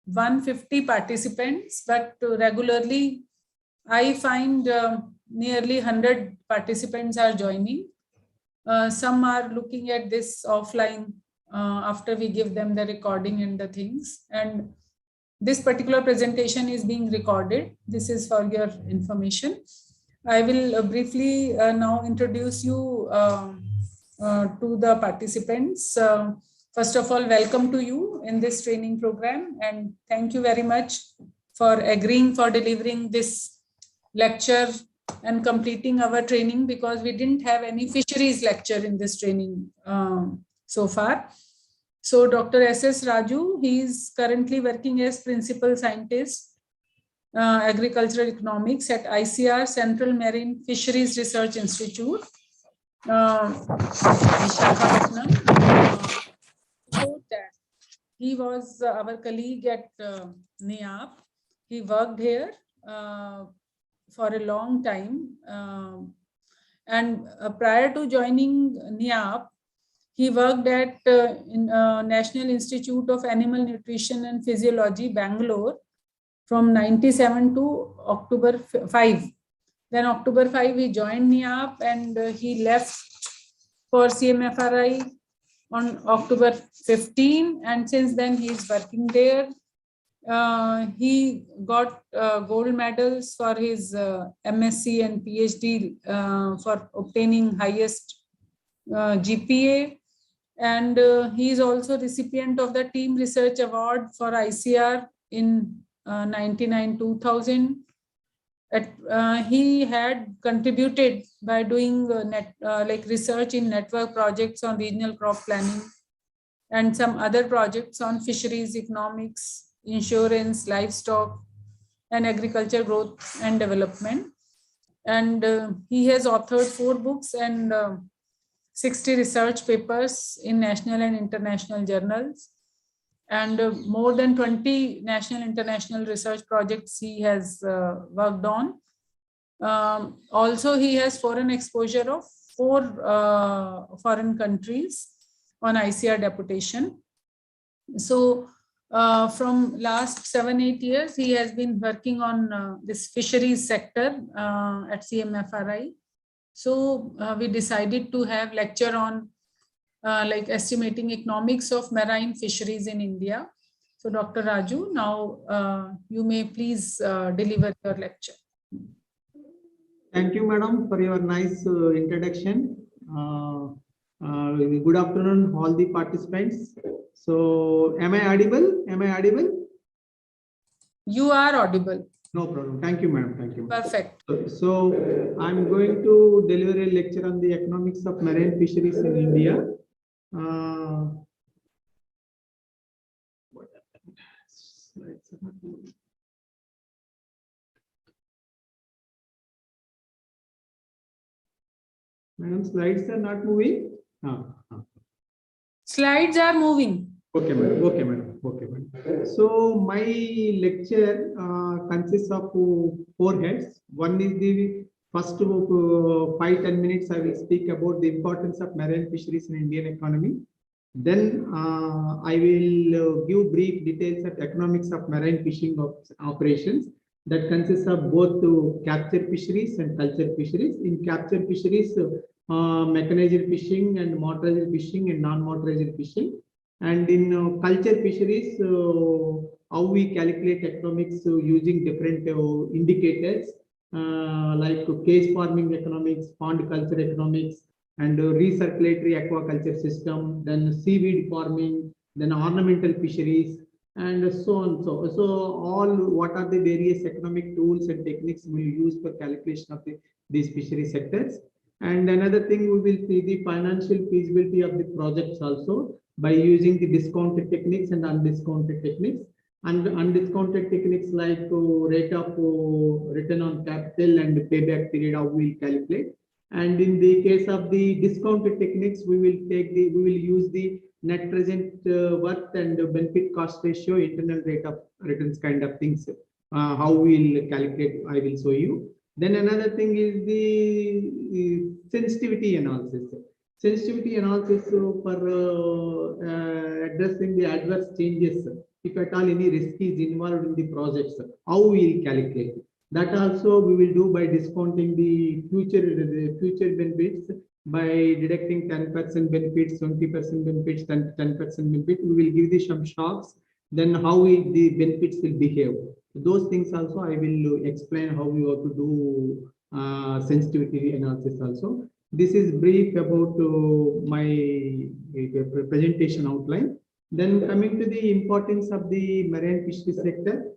150 participants, but regularly I find nearly 100 participants are joining. Some are looking at this offline after we give them the recording and the things. And this particular presentation is being recorded. This is for your information. I will briefly now introduce you to the participants. First of all, welcome to you in this training program, and thank you very much for agreeing for delivering this lecture and completing our training, because we didn't have any fisheries lecture in this training so far. So Dr. S.S. Raju, he is currently working as principal scientist, agricultural economics at ICR, Central Marine Fisheries Research Institute, Visakhapatnam. Before that, he was our colleague at NIAP. He worked here for a long time. And prior to joining NIAP, he worked at National Institute of Animal Nutrition and Physiology, Bangalore, from 97 to October 5. Then October 5, he joined NIAP, and he left for CMFRI on October 15. And since then, he is working there. He got gold medals for his MSc and PhD for obtaining highest GPA. And he is also recipient of the Team Research Award for ICR in 99-2000. He had contributed by doing research in network projects on regional crop planning and some other projects on fisheries economics, insurance, livestock, and agriculture growth and development. And he has authored 4 books and 60 research papers in national and international journals, and more than 20 national and international research projects he has worked on. Also, he has foreign exposure of 4 foreign countries on ICR deputation. So from last 7-8 years, he has been working on this fisheries sector at CMFRI. So we decided to have lecture on estimating economics of marine fisheries in India. So Dr. Raju, now you may please deliver your lecture. Thank you, madam, for your nice introduction. Good afternoon, all the participants. So am I audible? Am I audible? You are audible. No problem. Thank you, madam. Thank you. Perfect. So I'm going to deliver a lecture on the economics of marine fisheries in India. What happened? Slides are not moving. Madam, slides are not moving. Slides are moving. Okay, madam. Okay, madam. Okay, madam. So my lecture consists of 4 heads. One is the first 5-10 minutes. I will speak about the importance of marine fisheries in Indian economy. Then I will give brief details of economics of marine fishing operations that consists of both capture fisheries and culture fisheries. In capture fisheries, mechanized fishing and motorized fishing and non-motorized fishing. And in culture fisheries, how we calculate economics using different indicators like cage farming economics, pond culture economics, and recirculatory aquaculture system, then seaweed farming, then ornamental fisheries, and so on. So all what are the various economic tools and techniques we will use for calculation of these fishery sectors. And another thing, we will see the financial feasibility of the projects also by using the discounted techniques and undiscounted techniques. And undiscounted techniques like rate of return on capital and payback period, how we will calculate. And in the case of the discounted techniques, we will use the net present worth and benefit cost ratio, internal rate of returns kind of things. How we will calculate, I will show you. Then another thing is the sensitivity analysis. Sensitivity analysis for addressing the adverse changes if at all any risk is involved in the projects, how we will calculate. That also we will do by discounting the future benefits by deducting 10% benefits, 20% benefits, 10% benefit. We will give the some shocks. Then how the benefits will behave. Those things also I will explain how we have to do sensitivity analysis also. This is brief about my presentation outline. Then coming to the importance of the marine fishery sector.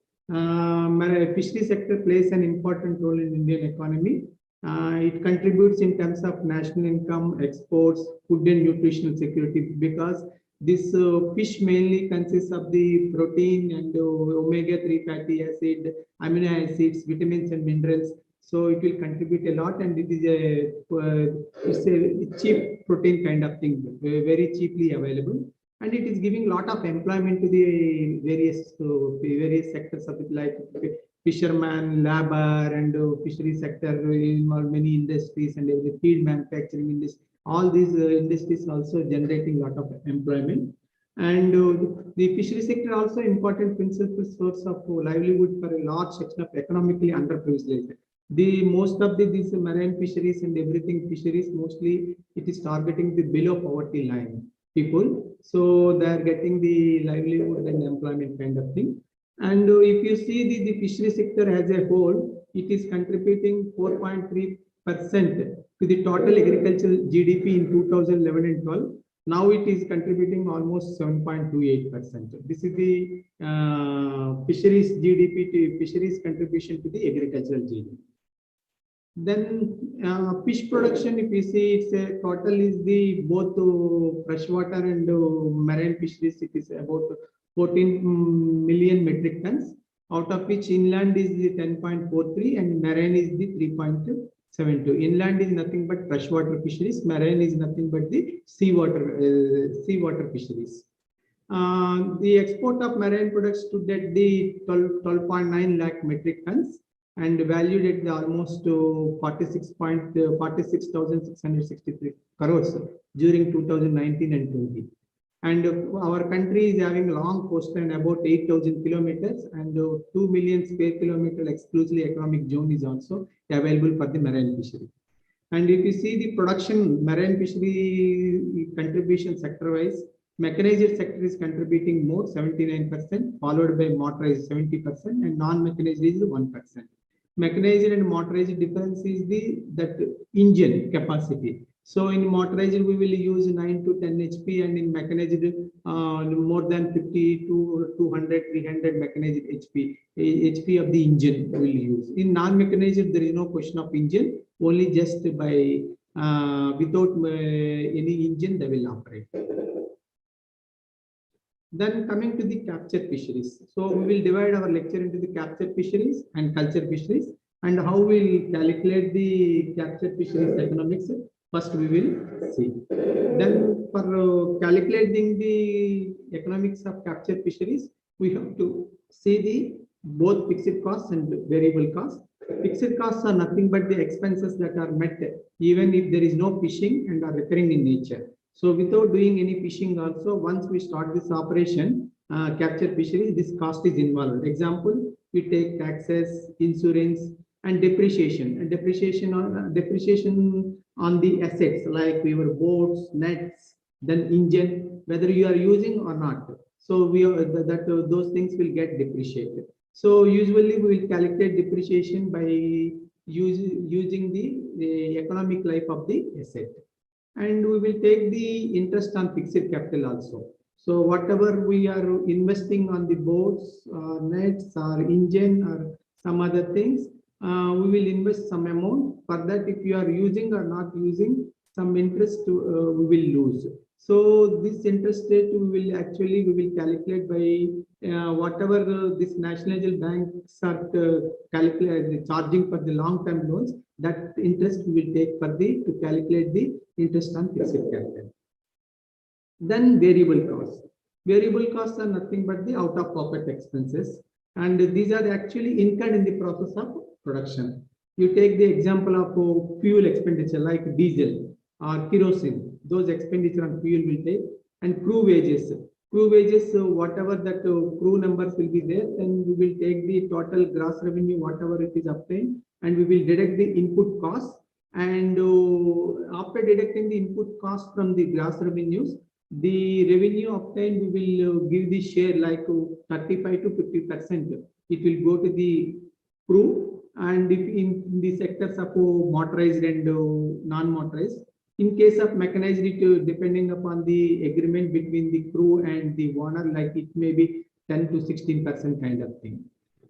Fishery sector plays an important role in Indian economy. It contributes in terms of national income, exports, food and nutritional security, because this fish mainly consists of the protein and omega-3 fatty acid, amino acids, vitamins and minerals. So it will contribute a lot, and it is it's a cheap protein kind of thing, very cheaply available, and it is giving a lot of employment to the various sectors of it, like fisherman, labor, and fishery sector involve many industries, and the feed manufacturing industry. All these industries also generating a lot of employment. And the fishery sector also important principal source of livelihood for a large section of economically underprivileged. The most of these marine fisheries and everything fisheries, mostly it is targeting the below poverty line people. So they are getting the livelihood and employment kind of thing. And if you see the fishery sector as a whole, it is contributing 4.3% to the total agricultural GDP in 2011 and 12. Now it is contributing almost 7.28%. This is the fisheries GDP to fisheries contribution to the agricultural GDP. Then fish production, if you see, it's a total is the both freshwater and marine fisheries. It is about 14 million metric tons, out of which inland is the 10.43 and marine is the 3.72. Inland is nothing but freshwater fisheries. Marine is nothing but the seawater fisheries. The export of marine products stood at the 12.9 lakh metric tons and valued at the almost 46,663 crores during 2019 and 20. And our country is having long coastline, about 8,000 kilometers, and 2 million square kilometer exclusively economic zone is also available for the marine fishery. And if you see the production, marine fishery contribution sector-wise, mechanized sector is contributing more, 79%, followed by motorized 70%, and non-mechanized is 1%. Mechanized and motorized difference is that engine capacity. So in motorized we will use 9 to 10 HP, and in mechanized more than 50 to 200, 300 mechanized HP of the engine we will use. In non-mechanized there is no question of engine, only just by without any engine they will operate. Then coming to the capture fisheries. So we will divide our lecture into the capture fisheries and culture fisheries, and how we will calculate the capture fisheries economics. First we will see. Then for calculating the economics of capture fisheries, we have to see the both fixed costs and variable costs. Fixed costs are nothing but the expenses that are met even if there is no fishing and are recurring in nature. So without doing any fishing also, once we start this operation, capture fisheries, this cost is involved. Example, we take taxes, insurance, and depreciation. And depreciation on the assets like your boats, nets, then engine, whether you are using or not. So those things will get depreciated. So usually we will calculate depreciation by using the economic life of the asset. And we will take the interest on fixed capital also. So whatever we are investing on the boats, nets, or engine, or some other things, we will invest some amount. For that, if you are using or not using, some interest we will lose. So this interest rate we will calculate by whatever this national banks are charging for the long-term loans. That interest we will take to calculate the interest on fixed capital. Then variable costs. Variable costs are nothing but the out-of-pocket expenses, and these are actually incurred in the process of production. You take the example of fuel expenditure like diesel or kerosene. Those expenditure on fuel will take, and crew wages. crew wages, whatever that crew numbers will be there, then we will take the total gross revenue, whatever it is obtained, and we will deduct the input cost. And after deducting the input cost from the gross revenues, the revenue obtained, we will give the share like 35 to 50%. It will go to the crew, and if in the sectors of motorized and non-motorized. In case of mechanized, it depending upon the agreement between the crew and the owner, like it may be 10 to 16% kind of thing.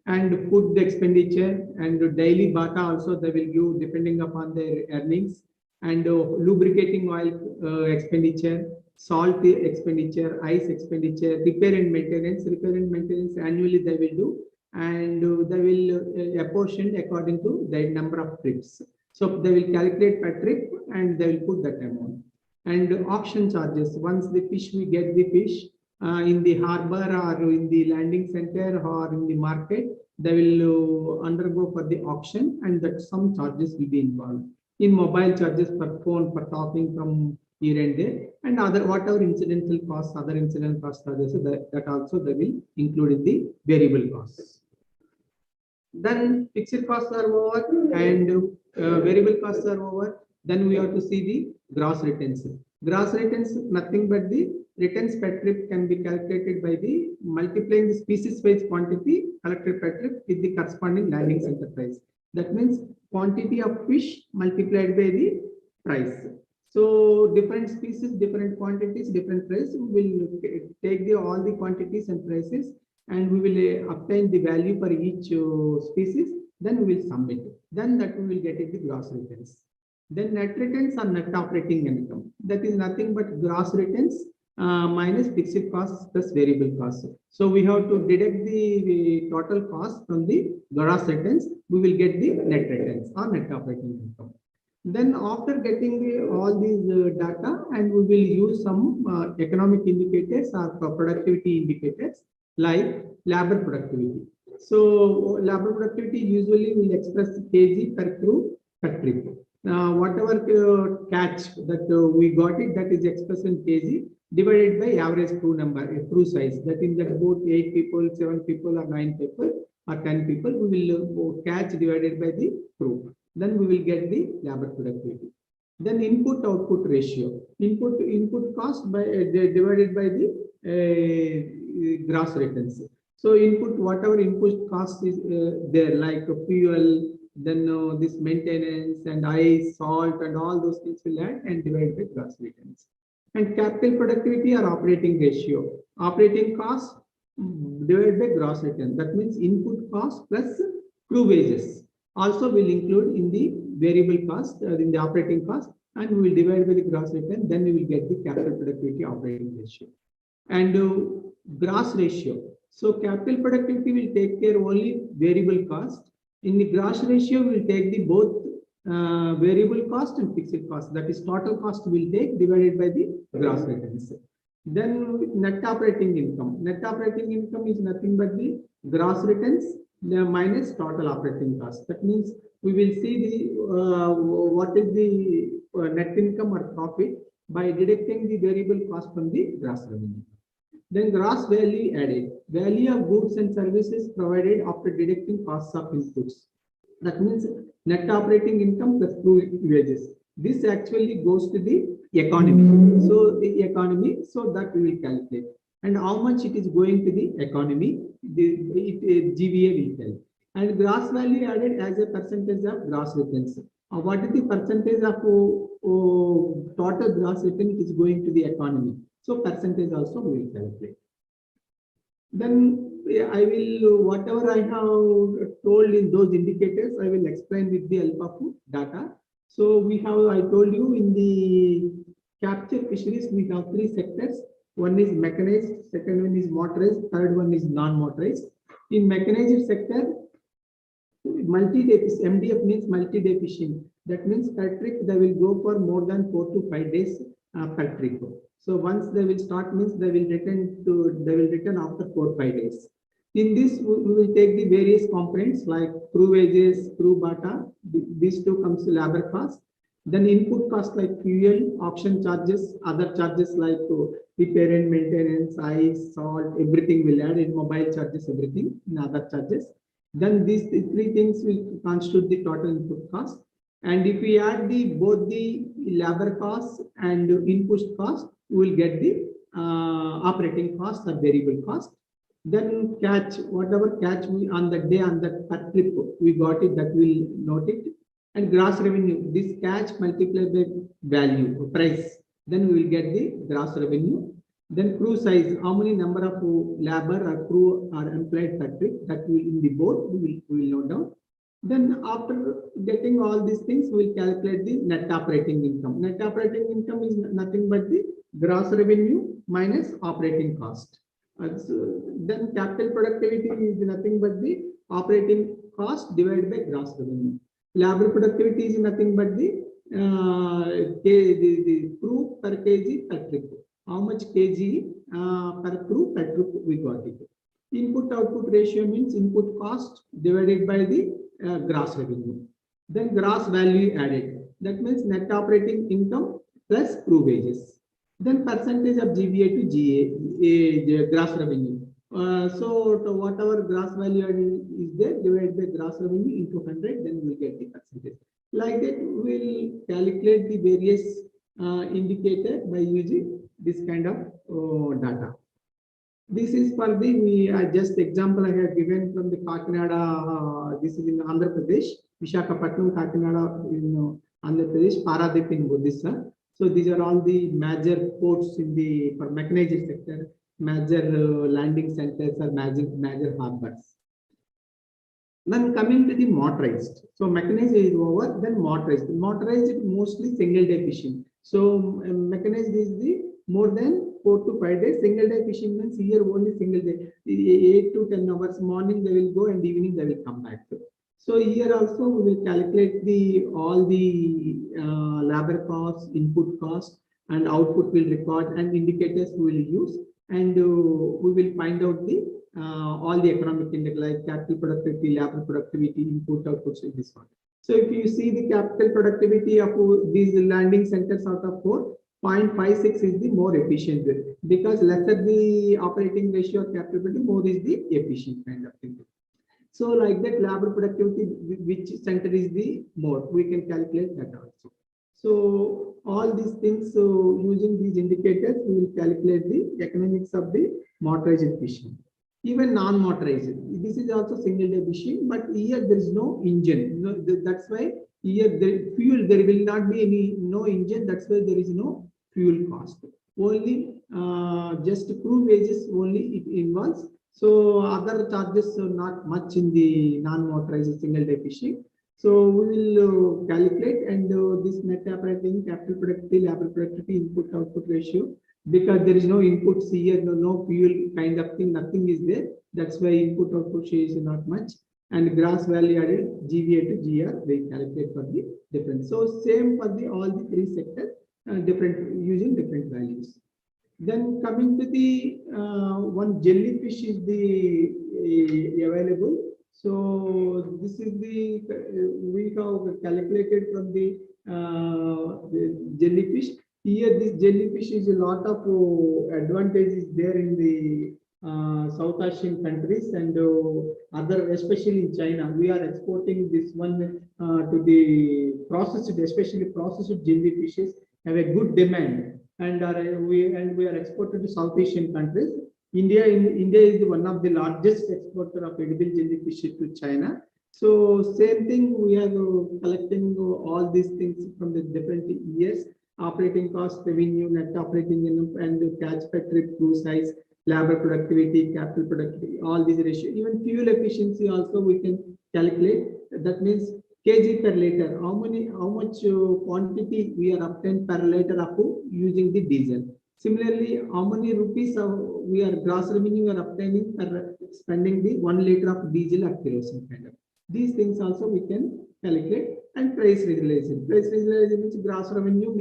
And food expenditure and daily bata also they will give depending upon their earnings. And lubricating oil expenditure, salt expenditure, ice expenditure, repair and maintenance. Repair and maintenance annually they will do, and they will apportion according to the number of trips. So they will calculate per trip and they will put that amount. And auction charges, once the fish, we get the fish in the harbor or in the landing center or in the market, they will undergo for the auction, and that some charges will be involved. In mobile charges per phone, for talking from here and there, and other whatever incidental costs, other incidental costs are there, so that also they will include in the variable costs. Then fixed costs are over and variable costs are over. Then we have to see the gross returns. Gross returns, nothing but the returns per trip can be calculated by the multiplying the species wise quantity collected per trip with the corresponding landing center price. That means quantity of fish multiplied by the price. So different species, different quantities, different price. We will take all the quantities and prices, and we will obtain the value for each species. Then we will submit. Then that we will get it the gross returns. Then net returns are net operating income. That is nothing but gross returns minus fixed costs plus variable costs. So we have to deduct the total cost from the gross returns. We will get the net returns or net operating income. Then after getting all these data, and we will use some economic indicators or productivity indicators like labor productivity. So labor productivity usually will express kg per crew per trip. Whatever catch that we got it, that is expressed in kg divided by average crew number, crew size. That in that boat 8 people, 7 people, or 9 people, or 10 people, we will catch divided by the crew. Then we will get the labor productivity. Then input output ratio. Input cost by divided by the gross returns. So input, whatever input cost is there, like fuel, then this maintenance and ice, salt, and all those things will add and divide by gross returns. And capital productivity or operating ratio. Operating cost divided by gross return. That means input cost plus crew wages also will include in the variable cost, in the operating cost, and we will divide by the gross return. Then we will get the capital productivity operating ratio. And gross ratio. So capital productivity will take care only variable cost. In the gross ratio, we will take the both variable cost and fixed cost. That is total cost will take divided by the gross returns. Then net operating income. Net operating income is nothing but the gross returns minus total operating cost. That means we will see the what is the net income or profit by deducting the variable cost from the gross revenue. Then gross value added. Value of goods and services provided after deducting costs of inputs. That means net operating income plus crew wages. This actually goes to the economy. So the economy, so that we will calculate. And how much it is going to the economy, GVA will tell. And gross value added as a percentage of gross returns. What is the percentage of total gross return is going to the economy? So percentage also we will calculate. Then I will, whatever I have told in those indicators, I will explain with the help of data. So we have, I told you in the capture fisheries, we have 3 sectors. One is mechanized, second one is motorized, third one is non-motorized. In mechanized sector, multi-day fish, MDF means multi-day fishing. That means per trip they will go for more than 4 to 5 days per trip. So once they will start means they will return after 4 or 5 days. In this, we will take the various components like crew wages, crew bata. These two comes to labor cost. Then input cost like fuel, auction charges, other charges like repair and maintenance, ice, salt, everything will add in mobile charges, everything in other charges. Then these three things will constitute the total input cost. And if we add both the labor costs and input cost, we will get the operating cost or variable cost. Then catch, whatever catch we on the day on that per trip we got it, that will note it. And gross revenue, this catch multiplied by value price, then we will get the gross revenue. Then crew size, how many number of labor or crew are employed per trip, that will in the board we will note down. Then after getting all these things, we will calculate the net operating income. Net operating income is nothing but the gross revenue minus operating cost. Then capital productivity is nothing but the operating cost divided by gross revenue. Labor productivity is nothing but the crew per kg per trip. How much kg per crew per trip we got it. Input output ratio means input cost divided by the gross revenue. Then gross value added. That means net operating income plus crew wages. Then percentage of GVA to GA, gross revenue. So whatever gross value is there, divided by gross revenue into 100, then we will get the percentage. Like that, we will calculate the various indicator by using this kind of data. This is for the just example I have given from the Kakinada. This is in Andhra Pradesh, Visakhapatnam, Kakinada in Andhra Pradesh, Paradip in Odisha. So these are all the major ports in the for mechanized sector, major landing centers or major harbors. Then coming to the motorized. So mechanized is over, then motorized. Motorized is mostly single day fishing. So mechanized is the more than 4 to 5 days. Single day fishing means here only single day, 8 to 10 hours. Morning they will go and evening they will come back. So here also we will calculate all the labor costs, input cost, and output will record, and indicators we will use, and we will find out the all the economic index like capital productivity, labor productivity, input output, so this one. So if you see the capital productivity of these landing centers out of 4, 0.56 is the more efficient, because lesser the operating ratio of capital productivity, more is the efficient kind of thing. So like that, labor productivity, which center is the more, we can calculate that also. So all these things, so using these indicators, we will calculate the economics of the motorized fishing. Even non-motorized, this is also single day fishing, but here there is no engine. No, that's why here the fuel, there will not be no engine. That's why there is no fuel cost. Only just crew wages only it involves. So other charges are not much in the non-motorized single day fishing. So we will calculate, and this net operating, capital productivity, labor productivity, input output ratio, because there is no inputs here, no fuel kind of thing, nothing is there. That's why input output share is not much. And gross value added, GVA to GR, we calculate for the difference. So same for the all the 3 sectors, different using different values. Then coming to the one jellyfish is the available. So this is the we have calculated from the jellyfish. Here this jellyfish is a lot of advantages there in the South Asian countries and other, especially in China. We are exporting this one to the processed, especially processed jellyfishes have a good demand. And we are exported to South Asian countries. India is one of the largest exporter of edible jellyfish to China. So same thing, we are collecting all these things from the different years: operating cost, revenue, net operating income, and catch per trip, crew size, labor productivity, capital productivity, all these ratios. Even fuel efficiency also we can calculate. That means kg per liter, how much quantity we are obtained per liter of using the diesel. Similarly, how many rupees we are gross revenue we are obtaining per spending the 1 liter of diesel or kerosene kind of. These things also we can calculate. And price realization. Price realization means gross revenue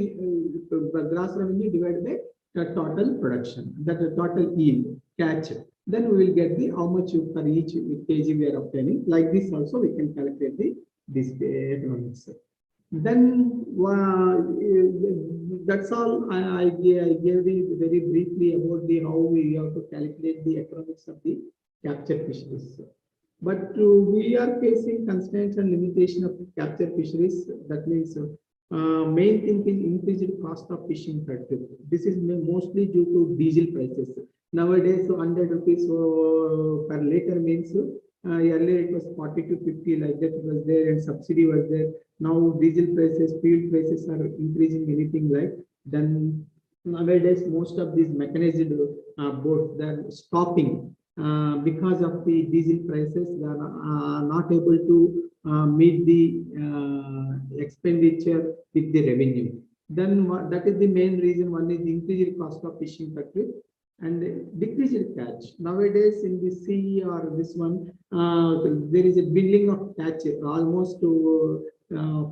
divided by the total production, that the total yield catch. Then we will get the how much per each kg we are obtaining. Like this also we can calculate this economics. Then that's all I gave you very briefly about the how we have to calculate the economics of the capture fisheries. But we are facing constraints and limitation of capture fisheries. That means main thing is increased cost of fishing factor. This is mostly due to diesel prices. Nowadays, 100 rupees per liter means earlier it was 40 to 50 like that was there and subsidy was there. Now diesel prices, fuel prices are increasing anything like. Then nowadays most of these mechanized boats they're stopping because of the diesel prices. They are not able to meet the expenditure with the revenue. Then that is the main reason. One is the increased cost of fishing factory and decreased catch. Nowadays in the sea or this one, there is a building of catch almost to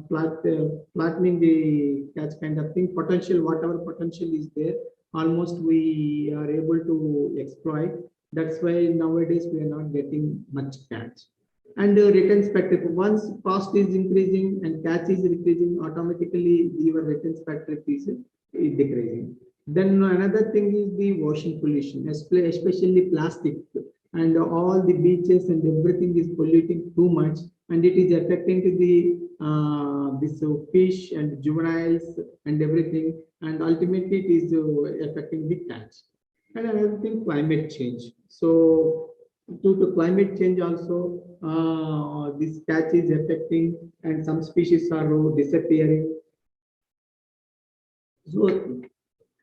flattening the catch kind of thing. Potential, whatever potential is there, almost we are able to exploit. That's why nowadays we are not getting much catch. And return spectrum, once cost is increasing and catch is decreasing, automatically your return spectrum is decreasing. Then another thing is the ocean pollution, especially plastic, and all the beaches and everything is polluting too much, and it is affecting to the this fish and juveniles and everything, and ultimately it is affecting the catch. And another thing, climate change. So due to climate change also, this catch is affecting and some species are disappearing. So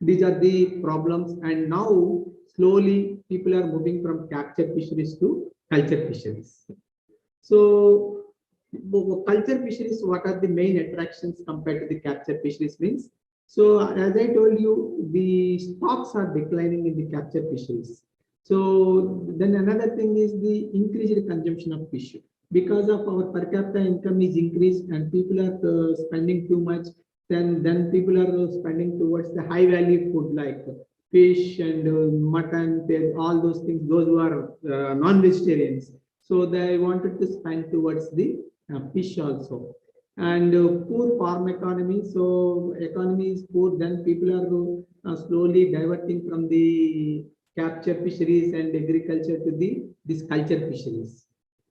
these are the problems, and now slowly people are moving from capture fisheries to culture fisheries. So culture fisheries, what are the main attractions compared to the capture fisheries means? So as I told you, the stocks are declining in the capture fisheries. So then another thing is the increased consumption of fish. Because of our per capita income is increased and people are spending too much, then people are spending towards the high value food like fish and mutton, all those things, those who are non-vegetarians. So they wanted to spend towards the fish also. And poor farm economy. So economy is poor, then people are slowly diverting from the capture fisheries and agriculture to this culture fisheries.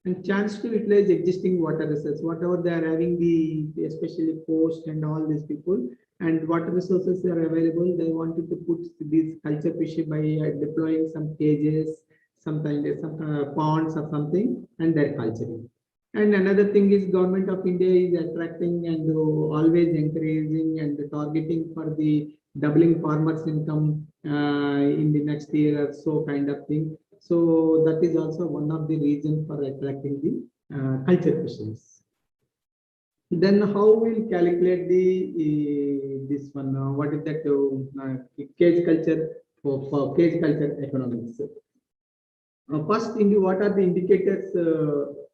And chance to utilize existing water resources, whatever they are having, the especially coast and all these people, and water resources are available. They wanted to put these culture fishing by deploying some cages, sometimes some ponds or something, and they're culturing. And another thing is government of India is attracting and always encouraging and targeting for the doubling farmers income in the next year or so kind of thing. So that is also one of the reasons for attracting the culture fisheries. Then how we'll calculate the this one? What is that cage culture for cage culture economics? First, what are the indicators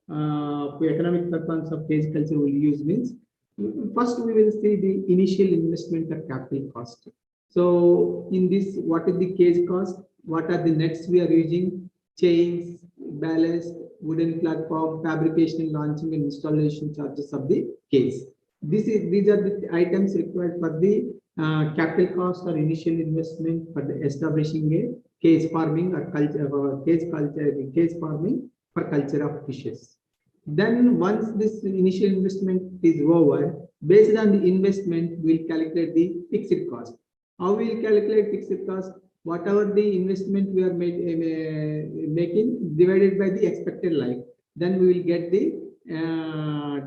for economic performance of cage culture will use means? First, we will see the initial investment or capital cost. So in this, what is the cage cost? What are the nets we are using? Chains, ballast, wooden platform, fabrication, launching, and installation charges of the cage. These are the items required for the capital cost or initial investment for the establishing a cage farming or culture cage farming for culture of fishes. Then once this initial investment is over, based on the investment, we'll calculate the fixed cost. How we'll calculate fixed cost? Whatever the investment we are making divided by the expected life, then we will get the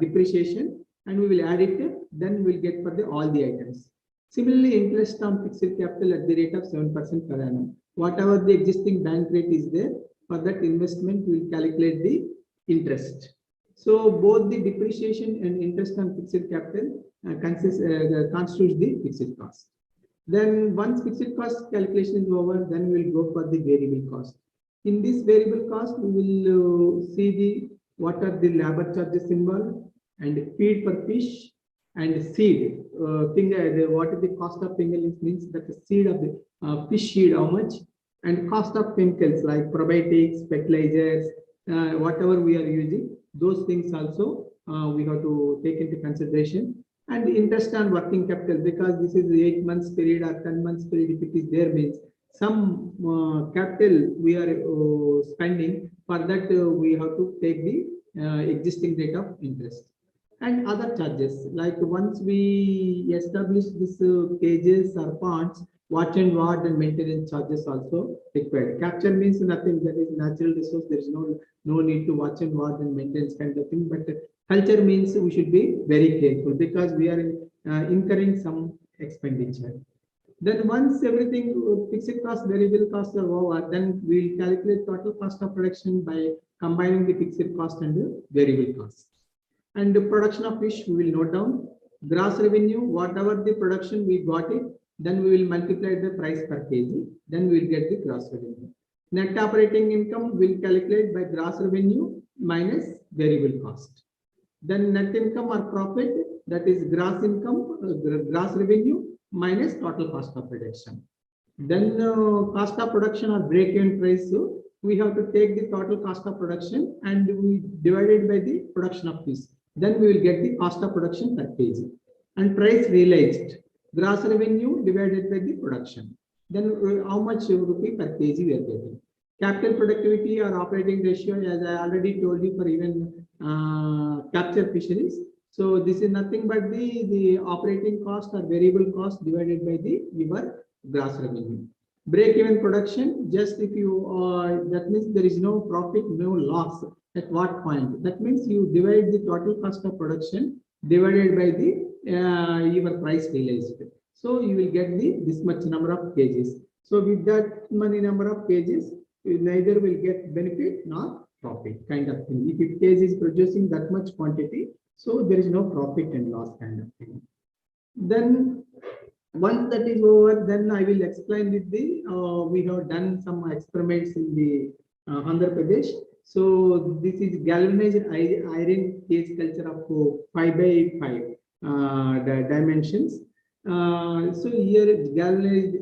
depreciation and we will add it, then we will get for all the items. Similarly, interest on fixed capital at the rate of 7% per annum. Whatever the existing bank rate is there, for that investment, we will calculate the interest. So both the depreciation and interest on fixed capital constitutes the fixed cost. Then once fixed cost calculation is over, then we will go for the variable cost. In this variable cost, we will see the what are the labor charges involved and feed per fish and seed. What is the cost of fingerlings means that the seed of the fish seed, how much, and cost of chemicals like probiotics, fertilizers, whatever we are using, those things also we have to take into consideration. And interest on working capital, because this is 8 months period or 10 months period, if it is there means some capital we are spending, for that we have to take the existing rate of interest. And other charges, like once we establish this cages or ponds, watch and ward and maintenance charges also required. Capture means nothing, that is natural resource, there is no need to watch and ward and maintenance kind of thing. But culture means we should be very careful, because we are incurring some expenditure. Then once everything fixed cost, variable costs are over, then we'll calculate total cost of production by combining the fixed cost and the variable cost. And the production of fish, we will note down. Gross revenue, whatever the production we got it, then we will multiply the price per kg, then we will get the gross revenue. Net operating income will calculate by gross revenue minus variable cost. Then net income or profit, that is gross income, gross revenue minus total cost of production. Then cost of production or break-even price, so we have to take the total cost of production and we divide it by the production of fish. Then we will get the cost of production per kg. And price realized, gross revenue divided by the production. Then how much rupee per kg we are getting. Capital productivity or operating ratio, as I already told you, for even capture fisheries. So this is nothing but the operating cost or variable cost divided by the your gross revenue. Break-even production, just if you that means there is no profit, no loss. At what point? That means you divide the total cost of production divided by the your price realized. So you will get this much number of kgs. So with that many number of kgs, you neither will get benefit nor profit kind of thing. If it case is producing that much quantity, so there is no profit and loss kind of thing. Then once that is over, then I will explain with the we have done some experiments in the Andhra Pradesh. So this is galvanized iron case culture of 5 by 5 dimensions. So here galvanized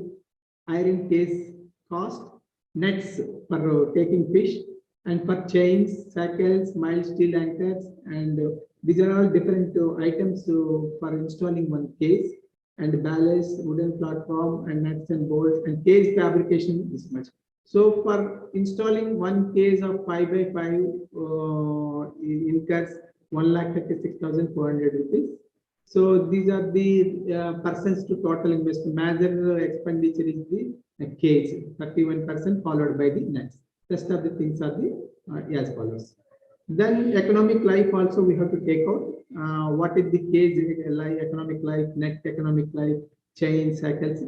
iron case cost, nets for taking fish, and for chains, shackles, mild steel anchors, and these are all different items for installing one case, and ballast, wooden platform, and nuts and bolts, and cage fabrication this much. So for installing one case of 5 by 5 incurs 1,36,400 rupees. So these are the persons to total investment. Major expenditure is the cage, 31%, followed by the nets. Rest of the things are the as follows. Then economic life also we have to take out. What is the cage life, economic life, net economic life, chain, cycles.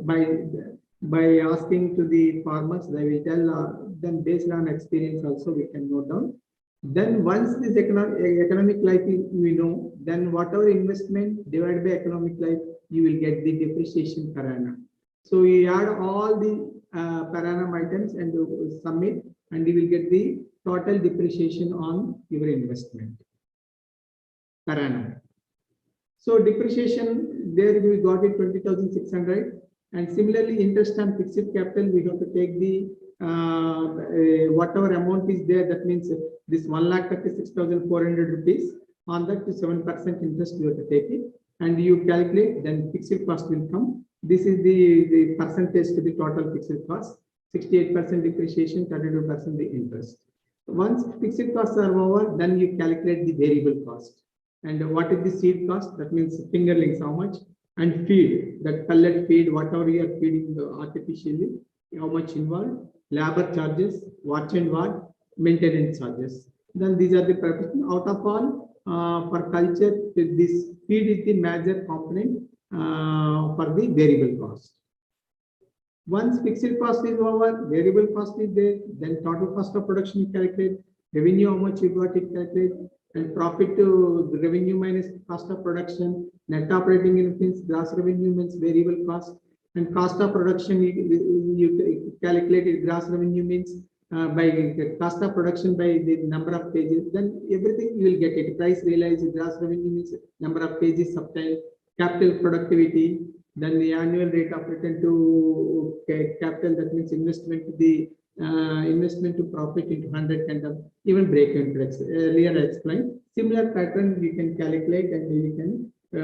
By asking to the farmers, they will tell them based on experience also we can note down. Then once this economic life we know, then whatever investment divided by economic life, you will get the depreciation per annum. So you add all the per annum items and submit, and you will get the total depreciation on your investment per annum. So depreciation there we got it 20,600, and similarly interest on fixed capital we have to take the whatever amount is there. That means this 1,36,400 rupees. On that 7% interest you have to take it, and you calculate. Then fixed cost will come. This is the percentage to the total fixed cost. 68% depreciation, 32% the interest. Once fixed costs are over, then you calculate the variable cost. And what is the seed cost? That means fingerlings how much, and feed, that pellet feed, whatever you are feeding artificially, how much involved, labor charges, watch and ward, maintenance charges. Then these are the purposes. Out of all, for culture, this feed is the major component for the variable cost. Once fixed cost is over, variable cost is there, then total cost of production you calculate, revenue how much you got it calculate, and profit to the revenue minus cost of production, net operating income, gross revenue means variable cost, and cost of production you calculate it. Gross revenue means by cost of production by the number of pages, then everything you will get it. Price realized, gross revenue means number of pages obtained, capital productivity, then the annual rate of return to capital, that means investment to the investment to profit into 100 kind of, even break-even. Earlier I explained. Similar pattern you can calculate and you can I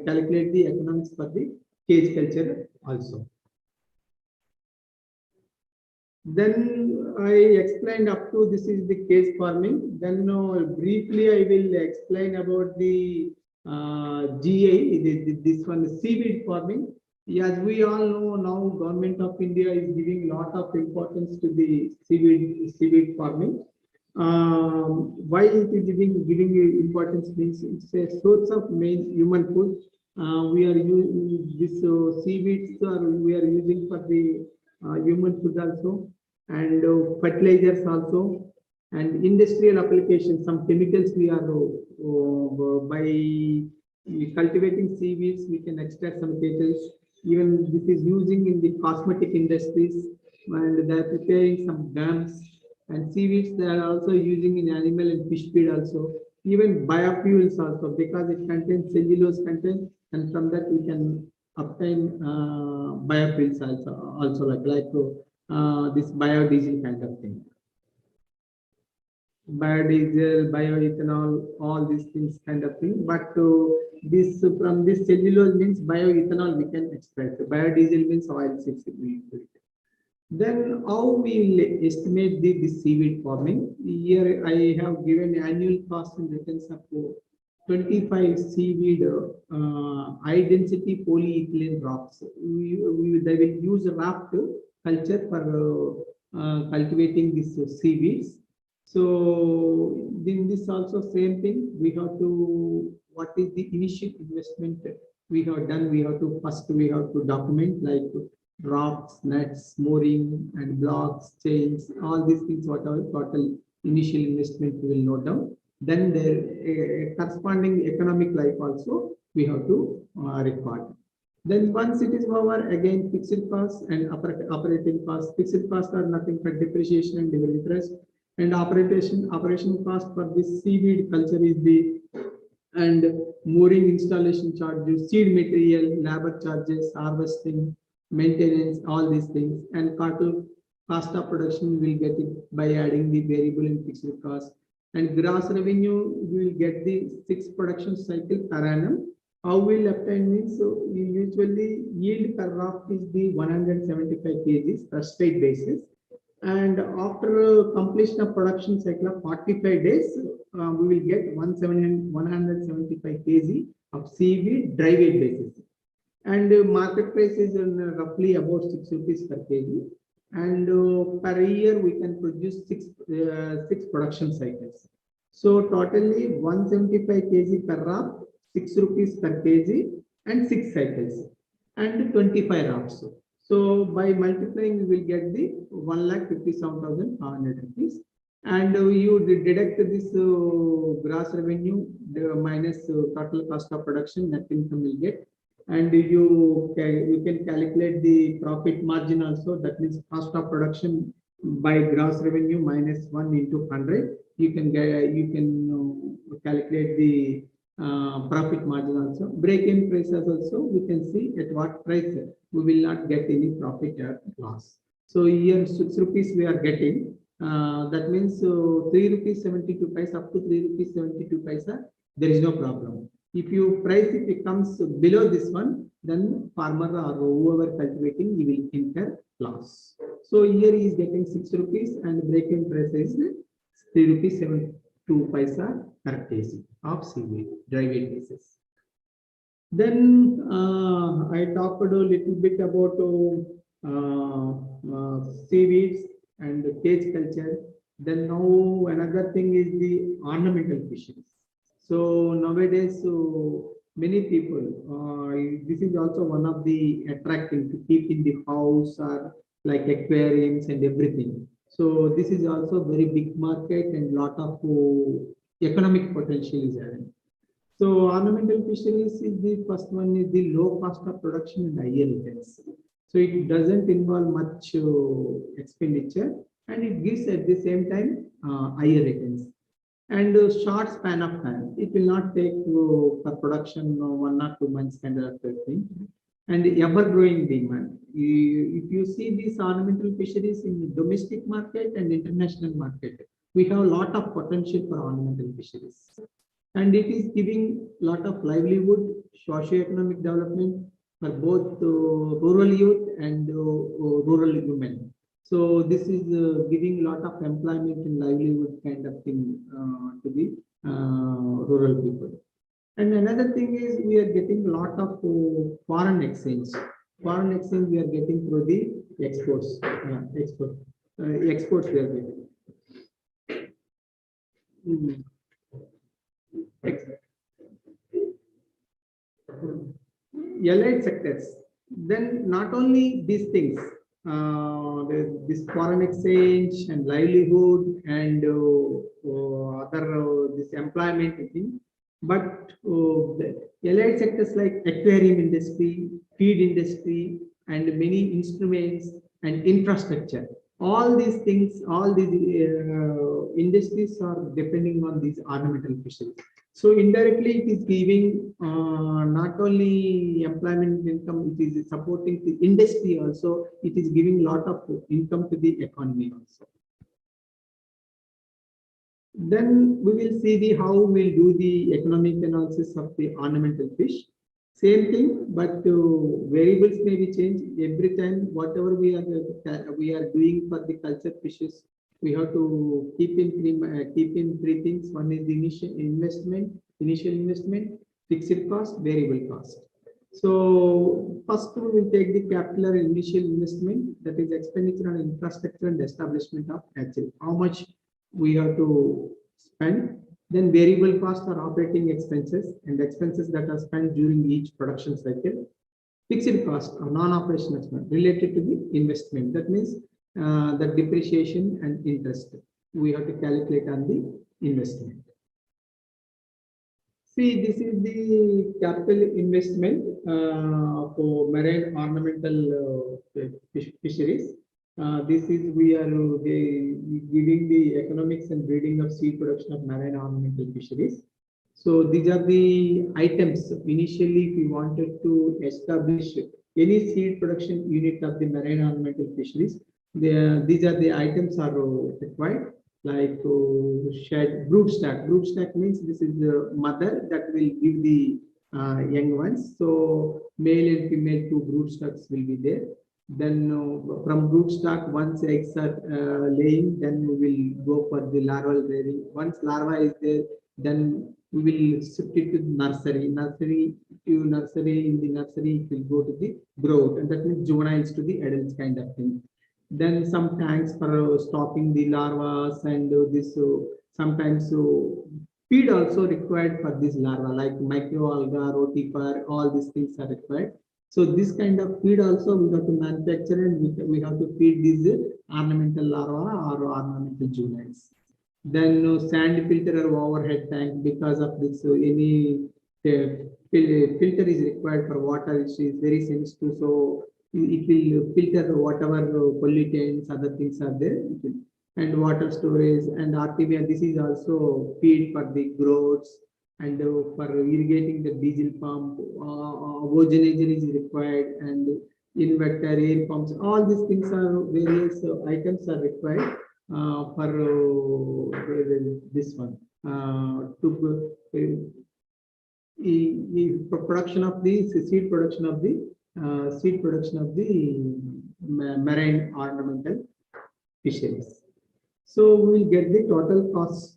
calculate the economics for the cage culture also. Then I explained up to this is the cage farming. Then briefly I will explain about the GI, this one, the seaweed farming. As we all know now, Government of India is giving lot of importance to the seaweed farming. Why it is giving importance means it's a source of main human food. We are using this seaweeds, we are using for the human food also, and fertilizers also, and industrial applications. Some chemicals we are by cultivating seaweeds, we can extract some chemicals. Even this is using in the cosmetic industries, and they are preparing some gums. And seaweeds they are also using in animal and fish feed also. Even biofuels also, because it contains cellulose content, and from that we can obtain biofuels also like this biodiesel kind of thing. Biodiesel, bioethanol, all these things kind of thing. But this from this cellulose means bioethanol we can extract. Biodiesel means oil seeds. Then how we will estimate the seaweed farming? Here I have given annual cost and returns of 25 seaweed high density polyethylene rafts. They will use raft culture for cultivating these seaweeds. So in this also same thing, we have to, what is the initial investment we have done? We have to first we have to document like rocks, nets, mooring, and blocks, chains, all these things, whatever total initial investment we will note down. Then the corresponding economic life also we have to record. Then once it is over, again fixed costs and operating costs. Fixed costs are nothing but depreciation and interest, and operation cost for this seaweed culture is the and mooring installation charges, seed material, labor charges, harvesting, maintenance, all these things, and cost of production will get it by adding the variable and fixed cost. And gross revenue we will get the 6 production cycle per annum. How will obtain means, so usually yield per raft is the 175 kgs per straight basis. And after completion of production cycle of 45 days, we will get 175 kg of seaweed dry weight basis. And market price is roughly about 6 rupees per kg. And per year we can produce six production cycles. So totally 175 kg per raft, 6 rupees per kg, and 6 cycles, and 25 rafts. So by multiplying, we will get the 1,57,500 rupees. And you deduct this gross revenue minus total cost of production, net income will get. And you can calculate the profit margin also. That means cost of production by gross revenue minus 1 into 100. You can calculate the profit margin also. Break-in prices also we can see at what price we will not get any profit or loss. So here 6 rupees we are getting. That means 3 rupees 72 paisa up to 3 rupees 72 paisa. There is no problem. If you price if it comes below this one, then farmer or whoever cultivating he will incur loss. So here he is getting 6 rupees and break-in price is 3 rupees 72 paisa per kg of seaweed dry weight basis. Then I talked a little bit about seaweeds and cage culture. Then now another thing is the ornamental fisheries. So nowadays, many people, this is also one of the attracting to keep in the house or like aquariums and everything. So this is also very big market and lot of economic potential is added. So ornamental fisheries is the first one is the low cost of production and higher returns. So it doesn't involve much expenditure, and it gives at the same time higher returns. And short span of time, it will not take for production 1 or 2 months kind of thing. And ever growing demand. If you see these ornamental fisheries in the domestic market and international market, we have a lot of potential for ornamental fisheries. and it is giving lot of livelihood, socio-economic development for both rural youth and rural women. So this is giving lot of employment and livelihood kind of thing to the rural people. And another thing is we are getting a lot of foreign exchange. Foreign exchange we are getting through the exports. Exports we are getting. Mm. Allied sectors. Then not only these things, this foreign exchange and livelihood and other this employment thing, but the allied sectors like aquarium industry, feed industry, and many instruments and infrastructure. All these things, all these industries are depending on these ornamental fisheries. So indirectly, it is giving not only employment income, it is supporting the industry also. It is giving lot of income to the economy also. Then we will see the how we'll do the economic analysis of the ornamental fish. Same thing, but variables may be changed every time. Whatever we are doing for the culture fishes, we have to keep in three things. One is the initial investment, fixed cost, variable cost. So first we will take the capital or initial investment, that is expenditure on infrastructure and establishment of hatchery. How much we have to spend. Then variable costs are operating expenses and expenses that are spent during each production cycle. Fixed costs are non-operational expense related to the investment. That means the depreciation and interest. We have to calculate on the investment. See, this is the capital investment for marine ornamental fisheries. This is we are giving the economics and breeding of seed production of marine ornamental fisheries. So these are the items. Initially, if we wanted to establish any seed production unit of the marine ornamental fisheries, these are the items are required, like shed broodstock. Broodstock means this is the mother that will give the young ones. So male and female two broodstocks will be there. Then from broodstock, once eggs are laying, then we will go for the larval rearing. Once larva is there, then we will shift it to nursery. In the nursery, it will go to the growth, and that means juveniles to the adults kind of thing. Then some tanks for stopping the larvas and this sometimes feed also required for this larva, like microalga, rotifer, all these things are required. So this kind of feed also we have to manufacture, and we have to feed these ornamental larva or ornamental juveniles. Then sand filter or overhead tank, because of this any filter is required for water, which is very sensitive. So it will filter whatever pollutants, other things are there. And water storage and RTVR, this is also feed for the growths and for irrigating the diesel pump, ozonator is required, and inverter, air pumps, all these things are various items are required for this one to production of the seed production of the marine ornamental fisheries. So we will get the total cost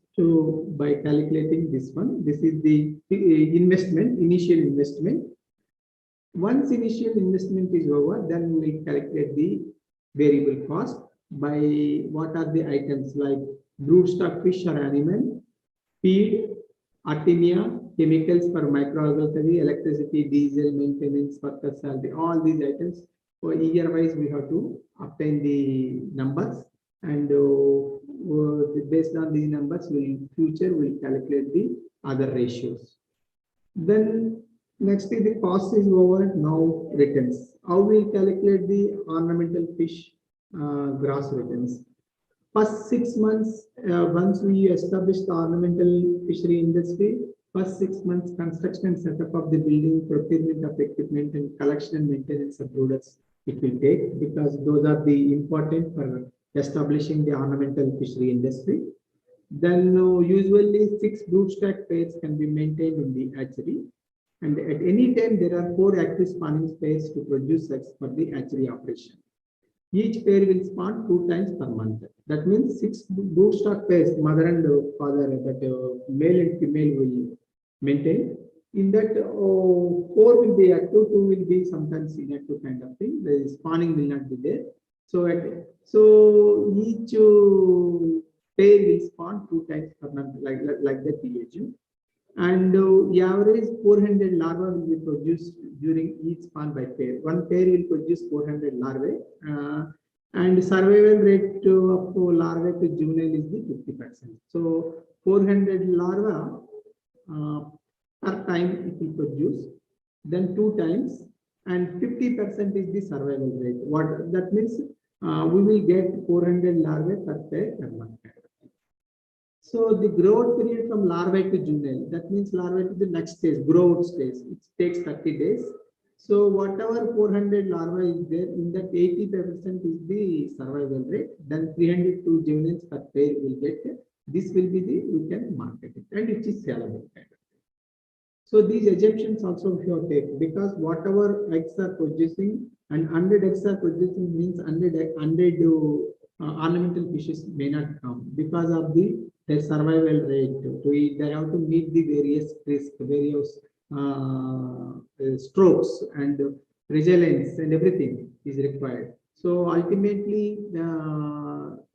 by calculating this one. This is the initial investment. Once initial investment is over, then we will calculate the variable cost by what are the items like broodstock fish or animal, feed, artemia, chemicals for microalgal, electricity, diesel, maintenance, worker salary, all these items. For year wise, we have to obtain the numbers, and based on these numbers, future will calculate the other ratios. Then next is the cost is over. Now returns. How we calculate the ornamental fish gross returns? First 6 months, once we establish the ornamental fishery industry, first 6 months construction and setup of the building, procurement of equipment, and collection and maintenance of products it will take, because those are the important for establishing the ornamental fishery industry. Then usually 6 broodstock pairs can be maintained in the hatchery. And at any time, there are 4 active spawning pairs to produce eggs for the hatchery operation. Each pair will spawn 2 times per month. That means 6 broodstock pairs, mother and father, that male and female will maintain. In that, 4 will be active, 2 will be sometimes inactive kind of thing. The spawning will not be there. So, each pair will spawn 2 times per month, like that we assume. And the average 400 larvae will be produced during each spawn by pair. One pair will produce 400 larvae, and survival rate of larvae to juvenile is the 50%. So 400 larvae per time it will produce, then 2 times, and 50% is the survival rate. What that means? We will get 400 larvae per pair per month. So the growth period from larvae to juvenile, that means larvae to the next stage, growth stage, it takes 30 days. So whatever 400 larvae is there, in that 80% is the survival rate, then 302 juveniles per pair will get. This will be the, we can market it, and it is sellable. So these assumptions also we have take, because whatever eggs are producing, and 100 eggs are producing means 100 ornamental fishes may not come because of their survival rate. They have to meet the various risk, various strokes and resilience and everything is required. So ultimately,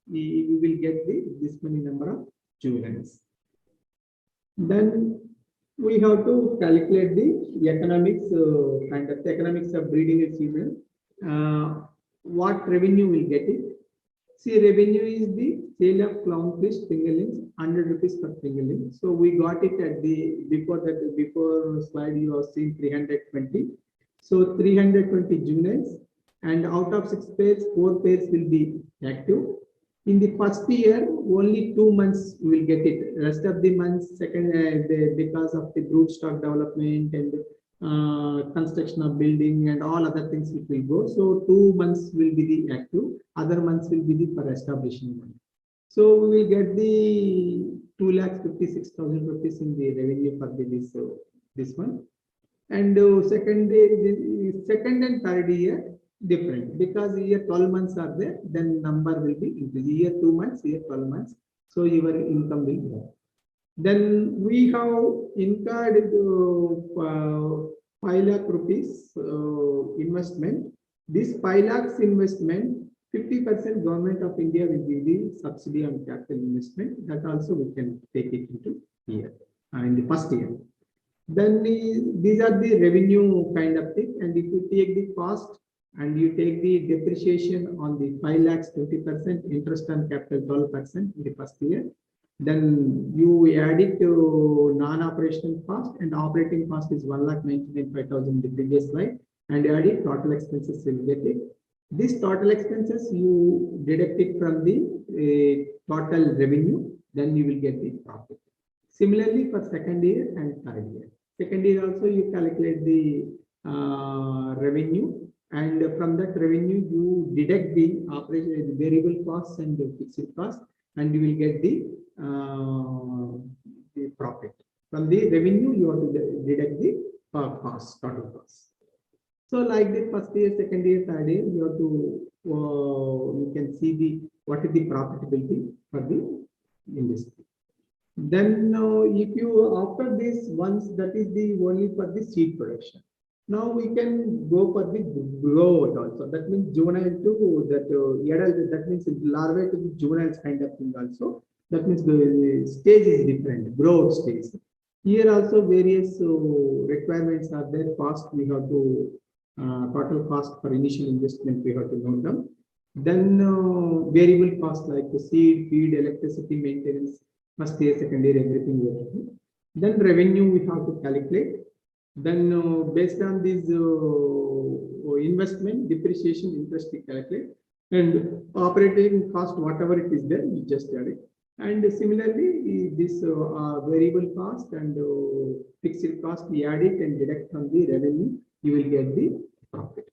we will get this many number of juveniles. Then we have to calculate the economics, kind of the economics of breeding a female. What revenue will get it? See, revenue is the sale of clownfish fingerlings, 100 rupees per fingerling. So we got it at the before slide you have seen 320. So 320 juveniles, and out of 6 pairs, 4 pairs will be active. In the first year, only 2 months you will get it. Rest of the months, because of the broodstock development and construction of building and all other things it will go. So 2 months will be the active, other months will be the for establishing money. So we will get the 2,56,000 rupees in the revenue for this one. And second and third year different, because year 12 months are there, then number will be increased. Year 2 months, year 12 months, so your income will go. Then we have incurred 5 lakh rupees investment. This 5 lakhs investment, 50% government of India will give the subsidy on capital investment. That also we can take it into here in the first year. Then these are the revenue kind of thing, and if you take the cost and you take the depreciation on the 5 lakhs, 20%, interest on capital 12% in the first year, then you add it to non-operational cost, and operating cost is 1,99,500 in the previous slide, and add it, total expenses will get it. This total expenses you deduct it from the total revenue, then you will get the profit. Similarly for second year and third year. Second year also you calculate the revenue, and from that revenue you deduct the operation, the variable costs and the fixed costs, and you will get the profit. From the revenue you have to deduct the cost, total cost. So like the first year, second year, third year, you have to you can see what is the profitability for the industry. Then if you after this, once that is the only for the seed production. Now we can go for the growth also. That means juvenile to that adult. That means larvae to the juveniles kind of thing also. That means the stage is different, growth stage. Here also various requirements are there. Cost we have to total cost for initial investment we have to note down. Then variable cost like the seed, feed, electricity, maintenance, first year, second year, everything we have to do. Then revenue we have to calculate. Then based on this investment, depreciation, interest we calculate, and operating cost, whatever it is there, we just add it. And similarly, this variable cost and fixed cost, we add it and deduct from the revenue, you will get the profit.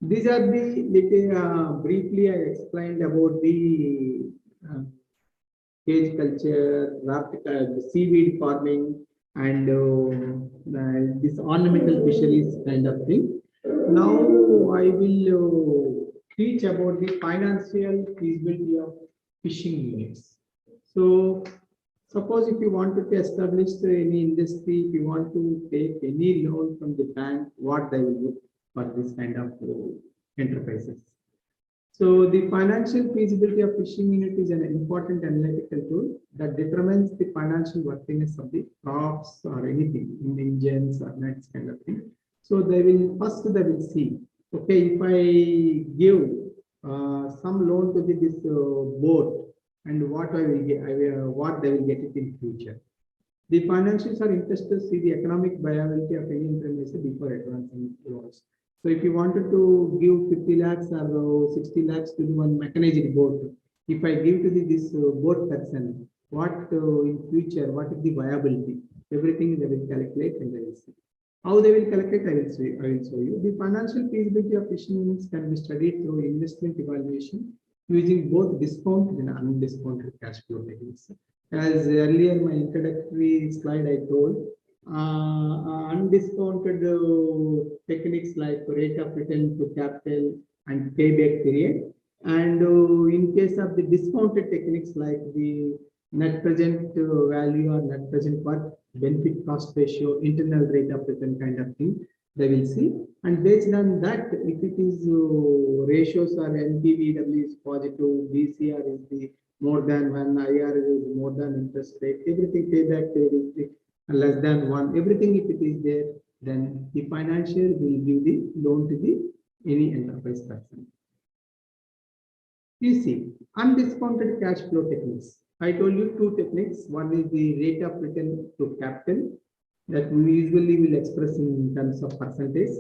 These are the briefly I explained about the cage culture, seaweed farming, and this ornamental fisheries kind of thing. Now I will teach about the financial feasibility of fishing units. So suppose if you wanted to establish any industry, if you want to take any loan from the bank, what they will look for this kind of enterprises. So the financial feasibility of fishing unit is an important analytical tool that determines the financial worthiness of the crops or anything in the engines or nets kind of thing. So they will see, okay, if I give some loan to this boat, and what I will get, what they will get it in future. The financials are interested to see the economic viability of any enterprise before advancing loans. So if you wanted to give 50 lakhs or 60 lakhs to one mechanized boat, if I give to this boat person, what in future, what is the viability? Everything they will calculate and they will see. How they will calculate, I will show you. The financial feasibility of fishing units can be studied through investment evaluation using both discounted and undiscounted cash flow techniques. As earlier my introductory slide I told, undiscounted techniques like rate of return to capital and payback period. And in case of the discounted techniques like the net present value or net present worth, benefit cost ratio, internal rate of return kind of thing, they will see. And based on that, if it is ratios or NPVW is positive, DCR is the more than one, IR is more than interest rate, everything payback period is less than one, everything if it is there, then the financial will give the loan to the any enterprise person. You see, undiscounted cash flow techniques. I told you two techniques. One is the rate of return to capital that we usually will express in terms of percentage,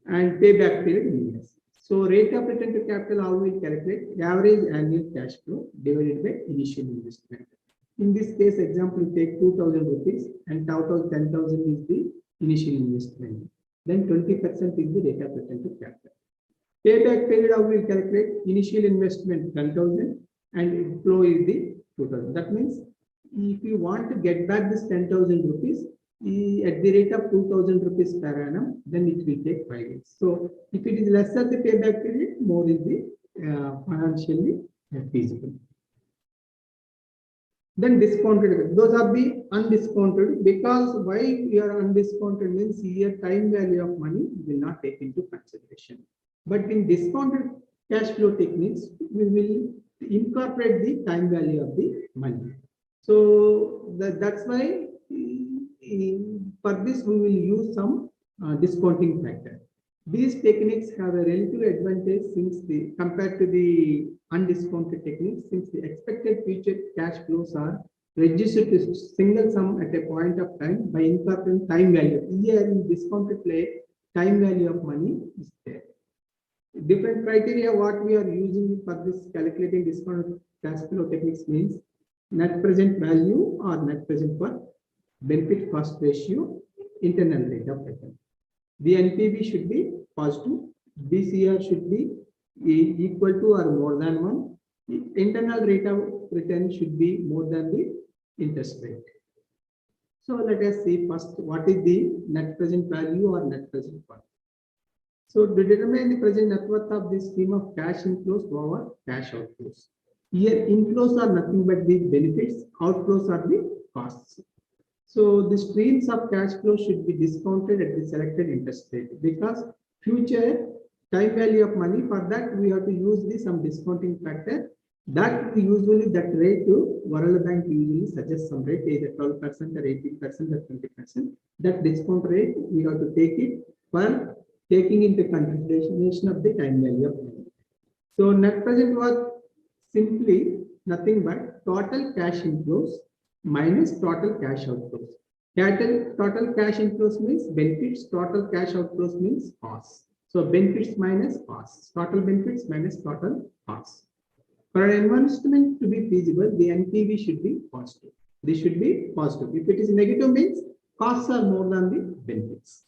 and payback period in years. So rate of return to capital, how we calculate average annual cash flow divided by initial investment. In this case, example, you take 2,000 rupees and out of 10,000 is the initial investment. Then 20% is the rate of return to capital. Payback period, how we calculate initial investment 10,000 and flow is the 2,000. That means if you want to get back this 10,000 rupees at the rate of 2,000 rupees per annum, then it will take 5 years. So if it is lesser the payback period, more is the financially feasible. Then discounted, those are the undiscounted, because why we are undiscounted means here time value of money will not take into consideration. But in discounted cash flow techniques, we will incorporate the time value of the money. So that's why for this we will use some discounting factor. These techniques have a relative advantage since compared to the undiscounted techniques, since the expected future cash flows are reduced to single sum at a point of time by incorporating time value. Here in discounted play, time value of money is there. Different criteria what we are using for this calculating discounted cash flow techniques means net present value or net present worth, benefit cost ratio, internal rate of return. The NPV should be positive, DCR should be equal to or more than 1, internal rate of return should be more than the interest rate. So let us see first what is the net present value or net present worth. So to determine the present net worth of this scheme of cash inflows over cash outflows. Here inflows are nothing but the benefits, outflows are the costs. So the streams of cash flow should be discounted at the selected interest rate, because future time value of money, for that we have to use some discounting factor. That we usually that rate to World Bank usually suggests some rate, either 12% or 18% or 20%. That discount rate we have to take it for taking into consideration of the time value of money. So net present worth simply nothing but total cash inflows minus total cash outflows. Total cash inflows means benefits, total cash outflows means costs. So benefits minus costs, total benefits minus total costs. For an investment to be feasible, the NPV should be positive. This should be positive. If it is negative means costs are more than the benefits.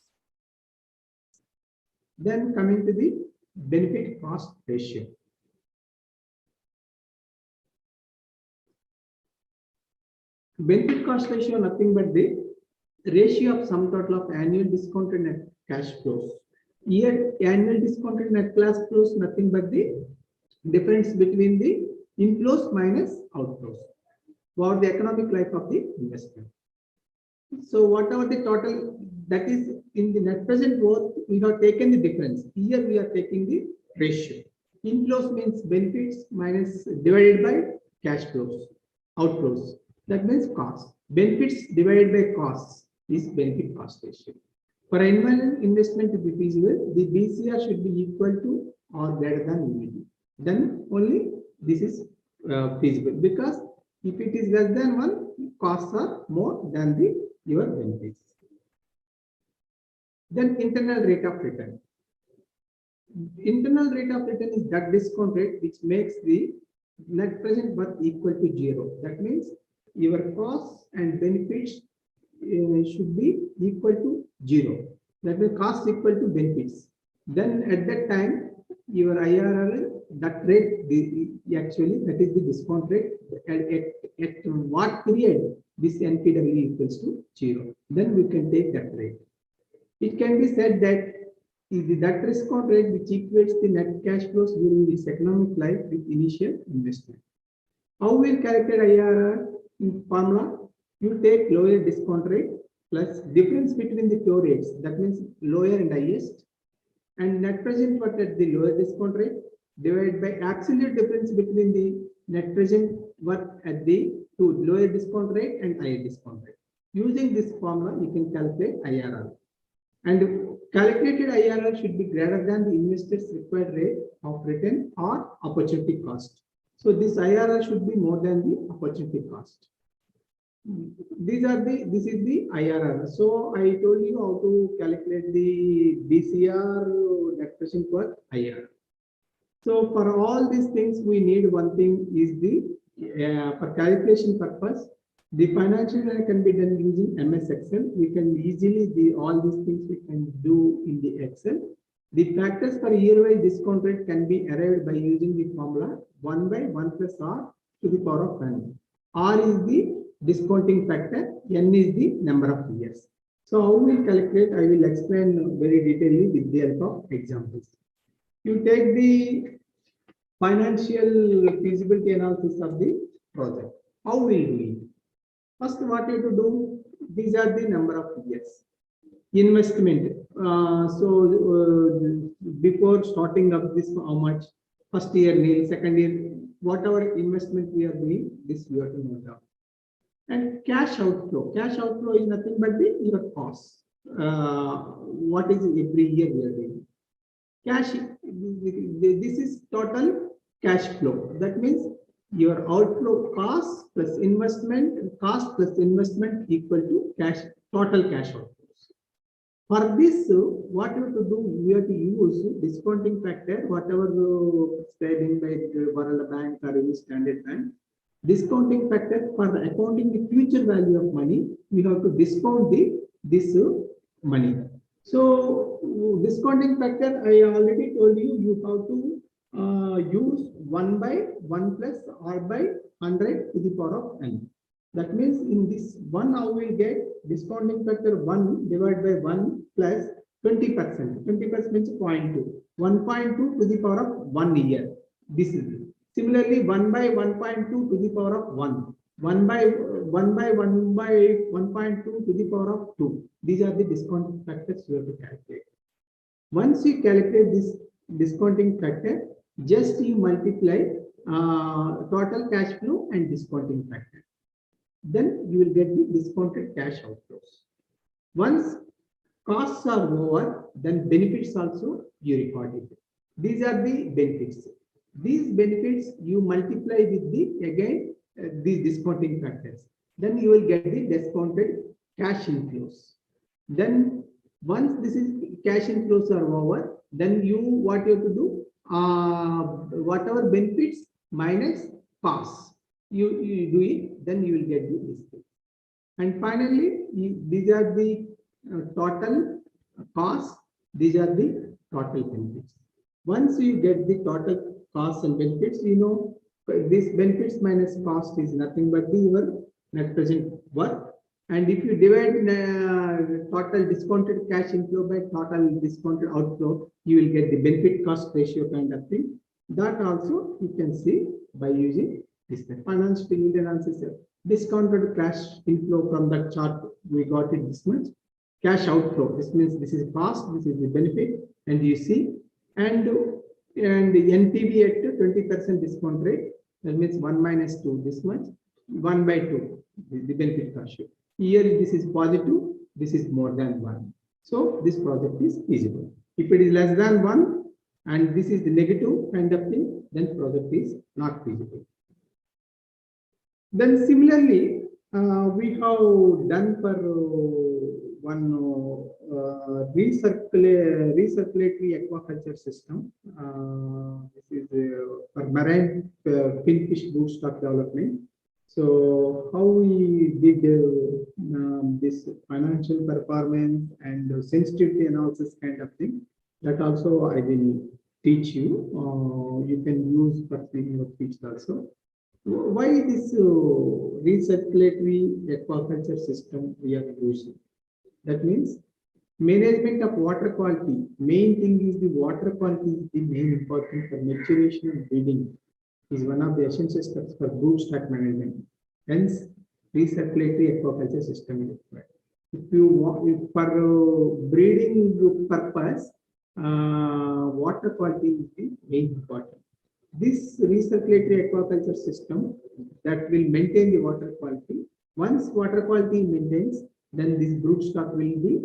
Then coming to the benefit cost ratio. Benefit cost ratio nothing but the ratio of sum total of annual discounted net cash flows. Here, annual discounted net cash flows nothing but the difference between the inflows minus outflows for the economic life of the investment. So whatever the total that is in the net present worth, we have taken the difference. Here we are taking the ratio. Inflows means benefits minus divided by cash flows, outflows. That means cost. Benefits divided by costs is benefit cost ratio. For an investment to be feasible, the BCR should be equal to or greater than EV. Then only this is feasible, because if it is less than 1, costs are more than the your benefits. Then internal rate of return. Internal rate of return is that discount rate which makes the net present worth equal to 0. That means your costs and benefits should be equal to 0. That means cost equal to benefits. Then at that time, your IRR, that rate, actually that is the discount rate. At what period this NPW equals to 0. Then we can take that rate. It can be said that that discount rate which equates the net cash flows during its economic life with initial investment. How will calculate IRR in formula? You take lower discount rate plus difference between the flow rates, that means lower and highest, and net present worth at the lower discount rate divided by absolute difference between the net present worth at the lower discount rate and higher discount rate. Using this formula, you can calculate IRR. And calculated IRR should be greater than the investor's required rate of return or opportunity cost. So this IRR should be more than the opportunity cost. This is the IRR. So I told you how to calculate the BCR, net present worth, IRR. So for all these things, we need one thing is the for calculation purpose. The financial data can be done using MS Excel. We can easily all these things we can do in the Excel. The factors for year-wise discount rate can be arrived by using the formula 1 by 1 plus R to the power of n. R is the discounting factor, n is the number of years. So how we calculate, I will explain very detailedly with the help of examples. You take the financial feasibility analysis of the project. How will we do it? First, what you have to do, these are the number of years. Investment. Before starting up this, how much? First year, nil, second year, whatever investment we are doing, this we have to note down. And cash outflow. Cash outflow is nothing but your cost. What is every year we are doing? Cash, this is total cash flow. That means your outflow cost plus investment, equal to cash, total cash outflows. For this, what you have to do, we have to use discounting factor, whatever stated by Varala Bank or any standard bank. Discounting factor for the accounting the future value of money, we have to discount this money. So discounting factor, I already told you, you have to use 1 by 1 plus R by 100 to the power of n. That means in this one, how we get discounting factor 1 divided by 1 plus 20%. 20% means 0.2. 1.2 to the power of 1 year. This is it. Similarly, 1 by 1.2 to the power of 1. 1 by 1.2 to the power of 2. These are the discounting factors you have to calculate. Once you calculate this discounting factor, just you multiply total cash flow and discounting factor. Then you will get the discounted cash outflows. Once costs are over, then benefits also you record it. These are the benefits. These benefits you multiply with these discounting factors. Then you will get the discounted cash inflows. Then once this is cash inflows are over, then what you have to do, whatever benefits minus costs, you do it, then you will get this thing. And finally, these are the total costs, these are the total benefits. Once you get the total costs and benefits, this benefits minus cost is nothing but your net present worth. And if you divide total discounted cash inflow by total discounted outflow, you will get the benefit cost ratio kind of thing. That also you can see by using this finance to Indian answers. Discounted cash inflow from the chart, we got it this much. Cash outflow, this means this is cost, this is the benefit, and you see, and the NPV at 20% discount rate, that means 1 minus 2, this much, 1 by 2, the benefit ratio. Here this is positive, this is more than 1. So this project is feasible. If it is less than 1 and this is the negative kind of thing, then project is not feasible. Then similarly, we have done for one recirculatory aquaculture system. This is for marine finfish broodstock development. So how we did this financial performance and sensitivity analysis kind of thing, that also I will teach you. You can use for your teach also. Why this recirculatory aquaculture system we are using? That means management of water quality. Main thing is the water quality is the main important for maturation and breeding. Is one of the essential steps for broodstock management. Hence, recirculatory aquaculture system is required. If you want for breeding purpose, water quality is the main important. This recirculatory aquaculture system that will maintain the water quality. Once water quality maintains, then this broodstock will be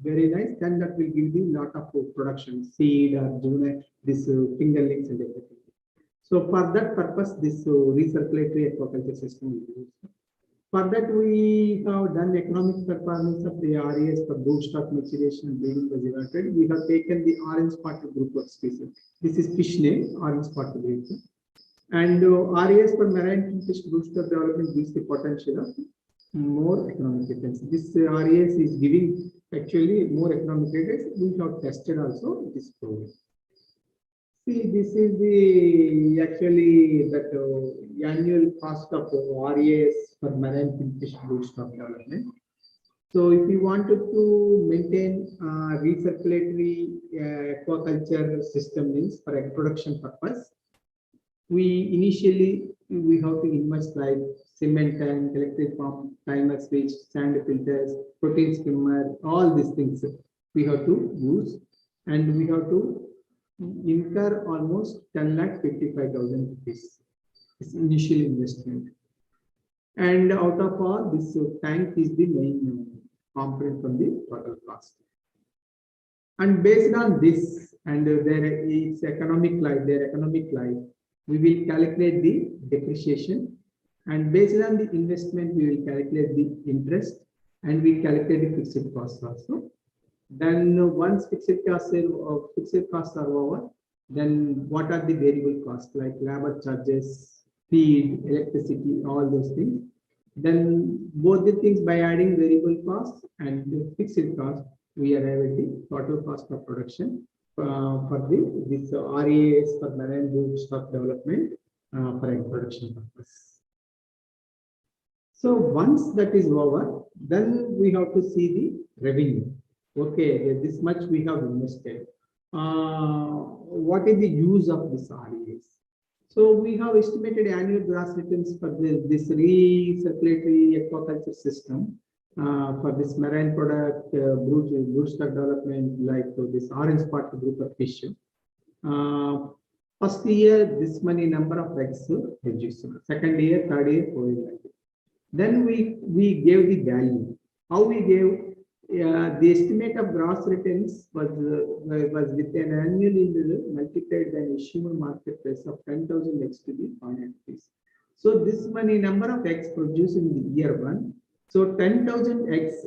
very nice. Then that will give the lot of production, seed or junior, this fingerlings and everything. So for that purpose, this recirculatory aquaculture system is used. For that, we have done economic performance of the RES for broodstock maturation and breeding was evaluated. We have taken the orange spotted group of species. This is fish name, orange spotted group. And RES for marine fish broodstock development gives the potential of more economic returns. This RES is giving actually more economic returns. We have tested also this program. See, this is the actually that annual cost of RES for marine finfish broodstock development. So, if you wanted to maintain recirculatory aquaculture system means for egg production purpose, we have to invest like cement tank, electric pump, timer switch, sand filters, protein skimmer, all these things we have to use, and we have to incur almost 10,55,000 rupees. This initial investment. And out of all, this tank is the main component from the total cost. And based on this and their economic life, we will calculate the depreciation. And based on the investment, we will calculate the interest and we calculate the fixed costs also. Then once fixed costs are over, then what are the variable costs like labor charges, feed, electricity, all those things. Then both the things by adding variable costs and the fixed cost, we arrive at the total cost of production for this RES for marine broodstock development for egg production purpose. So once that is over, then we have to see the revenue. Okay, this much we have invested. What is the use of this RES? So we have estimated annual gross returns for this recirculatory aquaculture system for this marine product broodstock development, like this orange spot group of fish. First year, this many number of eggs produced. Second year, third year, fourth year. Then we gave the value. How we gave? The estimate of gross returns was with an annual yield multiplied by an assumed market price of 10,000 eggs to be finite piece. So this many number of eggs produced in the year one. So 10,000 eggs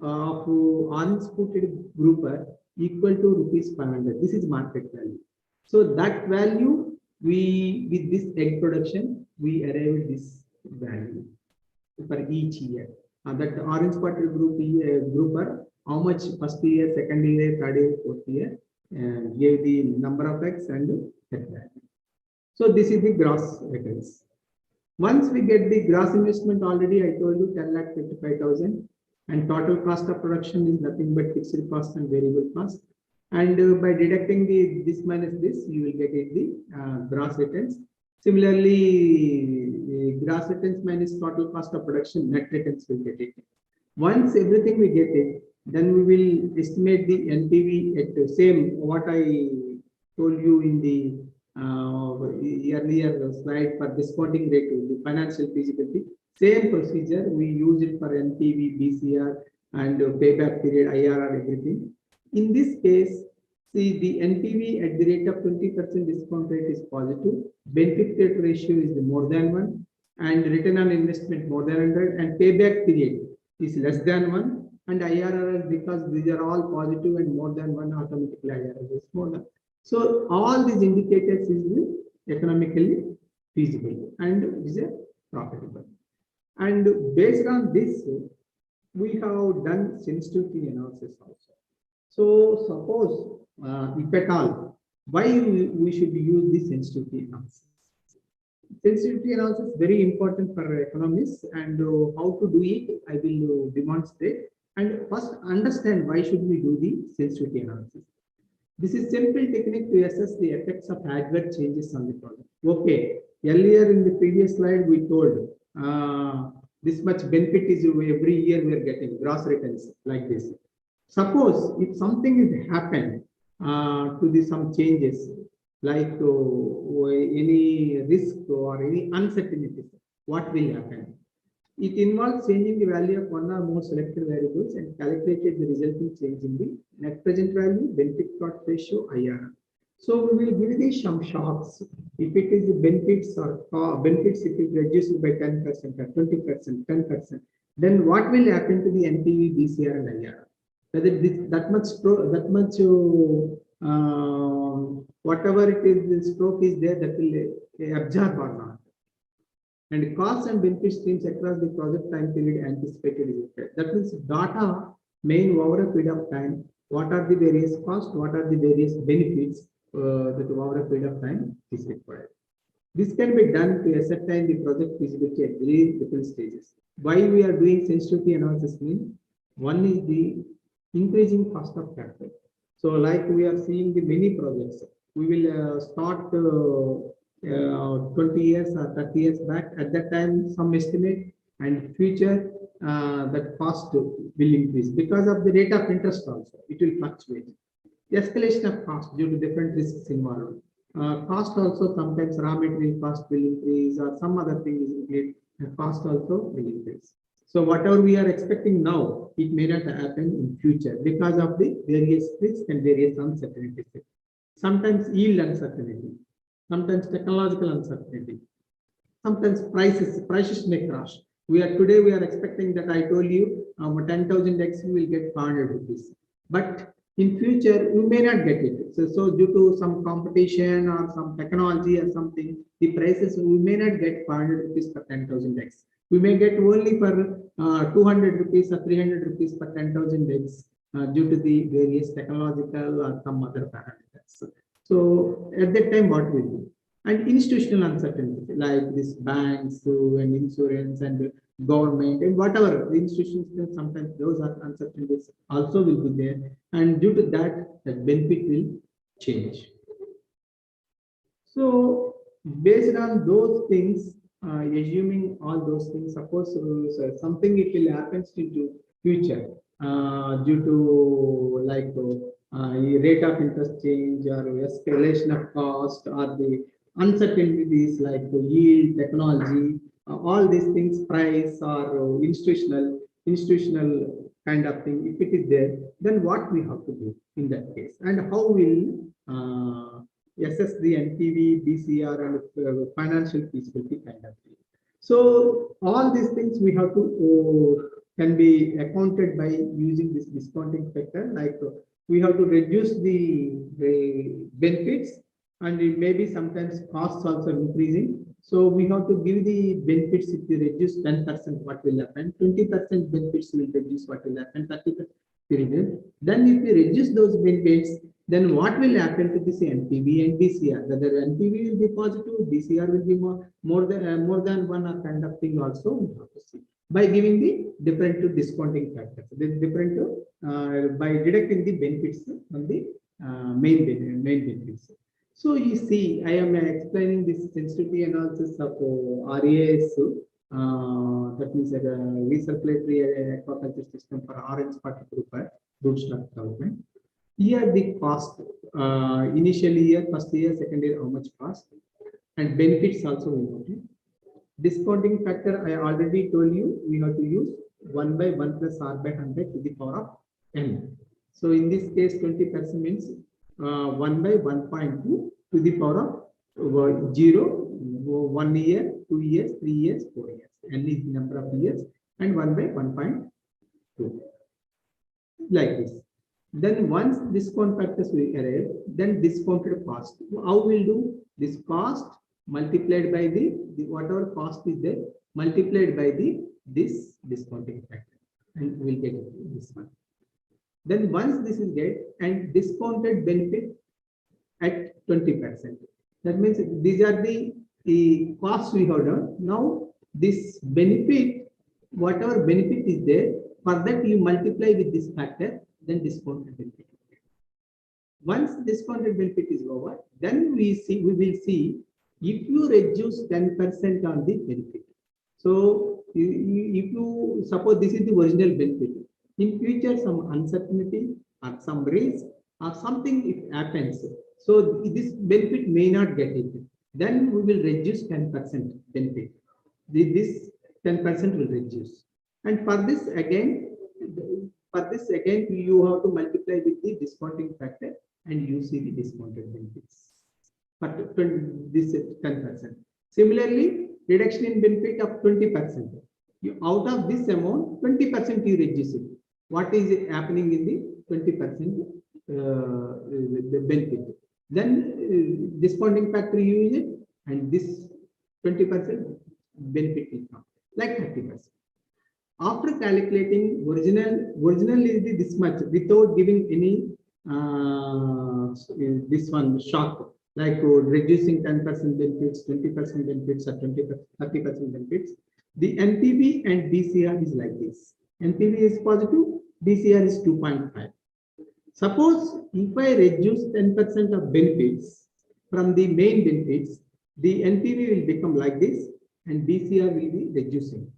of orange spotted grouper equal to rupees 500. This is market value. So that value with this egg production we arrive this value for each year. That orange spotted grouper, how much first year, second year, third year, fourth year, gave the number of eggs and that value. So this is the gross returns. Once we get the gross investment, already I told you 10,55,000, and total cost of production is nothing but fixed cost and variable cost. And by deducting the this minus this, you will get it the gross returns. Similarly, gross returns minus total cost of production, net returns will get it. Once everything we get it, then we will estimate the NPV at the same what I told you in the earlier slide for discounting rate, the financial feasibility. Same procedure we use it for NPV, BCR, and payback period, IRR, everything. In this case, see the NPV at the rate of 20% discount rate is positive, benefit rate ratio is more than 1, and return on investment more than 100, and payback period is less than 1, and IRR, because these are all positive and more than 1, automatically IRR is more than. So all these indicators is economically feasible and is profitable. And based on this, we have done sensitivity analysis also. So suppose, if at all, why we should use this sensitivity analysis? Sensitivity analysis is very important for economists, and how to do it, I will demonstrate. And first, understand why should we do the sensitivity analysis. This is simple technique to assess the effects of adverse changes on the product. Okay, earlier in the previous slide, we told this much benefit is every year we are getting gross returns like this. Suppose if something is happened to the some changes like any risk or any uncertainty, what will happen? It involves changing the value of one or more selected variables and calculated the resulting change in the net present value, benefit cost ratio, IRR. So we will give these some shocks. If it is benefits or benefits, if it reduces by 10% or 20%, 10%, then what will happen to the NPV, BCR, and IRR? Whether that much whatever it is, the stroke is there, that will absorb or not. And costs and benefit streams across the project time period anticipated is required. That means data main over a period of time. What are the various costs? What are the various benefits that over a period of time is required? This can be done to ascertain the project feasibility at very different stages. Why we are doing sensitivity analysis means one is the increasing cost of capital. So, like we are seeing the many projects, we will start 20 years or 30 years back. At that time, some estimate, and future that cost will increase because of the rate of interest also. It will fluctuate. Escalation of cost due to different risks involved. Cost also sometimes raw material cost will increase or some other thing is increased, and cost also will increase. So whatever we are expecting now, it may not happen in future because of the various risks and various uncertainties. Sometimes yield uncertainty, sometimes technological uncertainty, sometimes prices may crash. We are expecting that I told you 10,000 X we will get 500 rupees, but in future we may not get it. So due to some competition or some technology or something, the prices we may not get 500 rupees per 10,000 X. We may get only for 200 rupees or 300 rupees per 10,000 X due to the various technological or some other parameters. So at that time, what we do? And institutional uncertainty, like this banks and insurance and government and whatever the institutions, sometimes those are uncertainties also will be there. And due to that, the benefit will change. So based on those things, assuming all those things, suppose something it will happen into future due to like rate of interest change or escalation of cost or the uncertainties like the yield, technology, all these things, price or institutional kind of thing. If it is there, then what we have to do in that case, and how will assess the NPV, BCR, and financial feasibility kind of thing. So all these things we have to can be accounted by using this discounting factor. Like we have to reduce the benefits, and it maybe sometimes costs also increasing. So we have to give the benefits. If we reduce 10%, what will happen? 20% benefits will reduce, what will happen? 30%. period. Then if we reduce those benefits, then what will happen to this NPV and DCR? Whether NPV will be positive, DCR will be more than one or kind of thing also we have to see by giving the different to discounting factors. Different to by deducting the benefits from the main benefits. So you see, I am explaining this sensitivity analysis of RAS. That means a recirculatory aquaculture system for orange spotted grouper rootstock development. Here the cost, initial year, first year, second year, how much cost, and benefits also important. Discounting factor, I already told you, we have to use 1 by 1 plus r by 100 to the power of n. So in this case, 20% means 1 by 1.2 to the power of 0, 1 year, 2 years, 3 years, 4 years. N is the number of years, and 1 by 1.2. Like this. Then once discount factors will arrive, then discounted cost. How will do this cost multiplied by the whatever cost is there multiplied by this discounting factor, and we'll get this one. Then once this is get and discounted benefit at 20%. That means these are the costs we have done. Now this benefit, whatever benefit is there, for that you multiply with this factor, then discounted benefit. Once discounted benefit is over, then we will see if you reduce 10% on the benefit. So if you suppose this is the original benefit, in future some uncertainty or some risk or something if happens, so this benefit may not get it, then we will reduce 10% benefit. This 10% will reduce, and for this again you have to multiply with the discounting factor, and you see the discounted benefits. But this is 10%. Similarly, reduction in benefit of 20%. Out of this amount, 20% you reduce it. What is happening in the 20% the benefit? Then discounting factor you use it, and this 20% benefit will come like 30%. After calculating original is this much without giving any this one shock, like reducing 10% benefits, 20% benefits, or 30% benefits. The NPV and DCR is like this. NPV is positive, DCR is 2.5. Suppose if I reduce 10% of benefits from the main benefits, the NPV will become like this, and DCR will be reducing.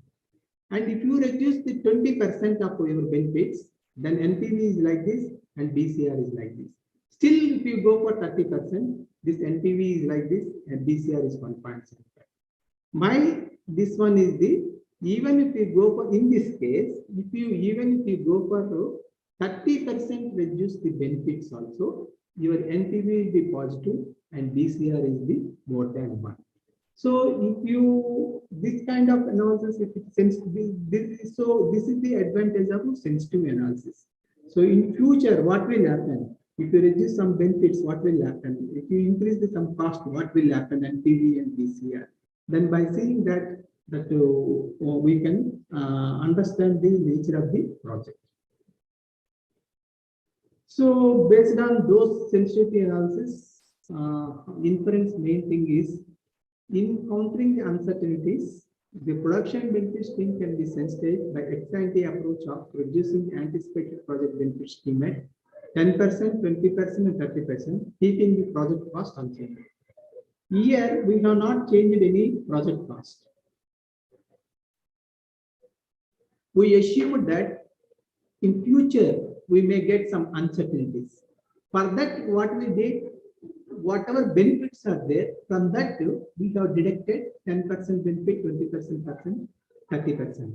And if you reduce the 20% of your benefits, then NPV is like this, and DCR is like this. Still, if you go for 30%, this NPV is like this, and DCR is 1.75. This one is even if you go for, in this case, even if you go for 30% reduce the benefits also, your NPV will be positive and DCR is the more than 1. So if you, this kind of analysis, if it sensitive, this is the advantage of sensitive analysis. So in future, what will happen? If you reduce some benefits, what will happen? If you increase some cost, what will happen? NPV and DCR. Then by seeing that we can understand the nature of the project. So based on those sensitivity analysis, inference main thing is, in countering the uncertainties, the production benefits team can be sensitive by ex-ante approach of reducing anticipated project benefit estimate 10%, 20%, and 30%, keeping the project cost unchanged. Here, we have not changed any project cost. We assume that in future, we may get some uncertainties. For that, what we did, whatever benefits are there, from that we have deducted 10% benefit, 20%, 30%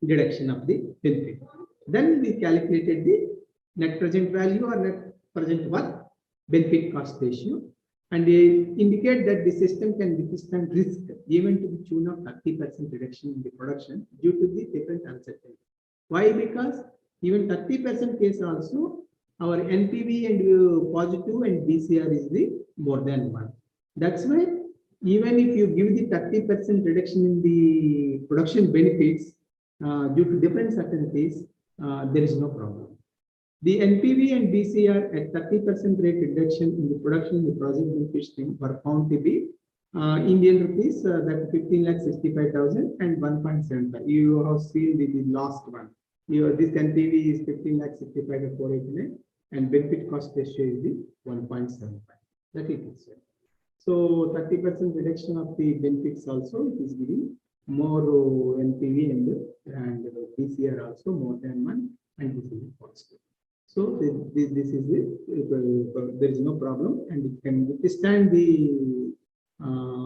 deduction of the benefit. Then we calculated the net present value or net present worth benefit cost ratio, and they indicate that the system can withstand risk even to the tune of 30% reduction in the production due to the different uncertainty. Why? Because even 30% case also, our NPV and positive and DCR is the more than 1. That's why even if you give the 30% reduction in the production benefits due to different certainties, there is no problem. The NPV and DCR at 30% rate reduction in the production in the project benefits thing were found to be Indian rupees that 15,65,000 and 1.75. You have seen the last one. This NPV is 15,65,489 and benefit cost ratio is the 1.75. That it is. So 30% reduction of the benefits also it is giving more NPV and DCR also more than one, and this is positive. So this is the there is no problem, and it can withstand the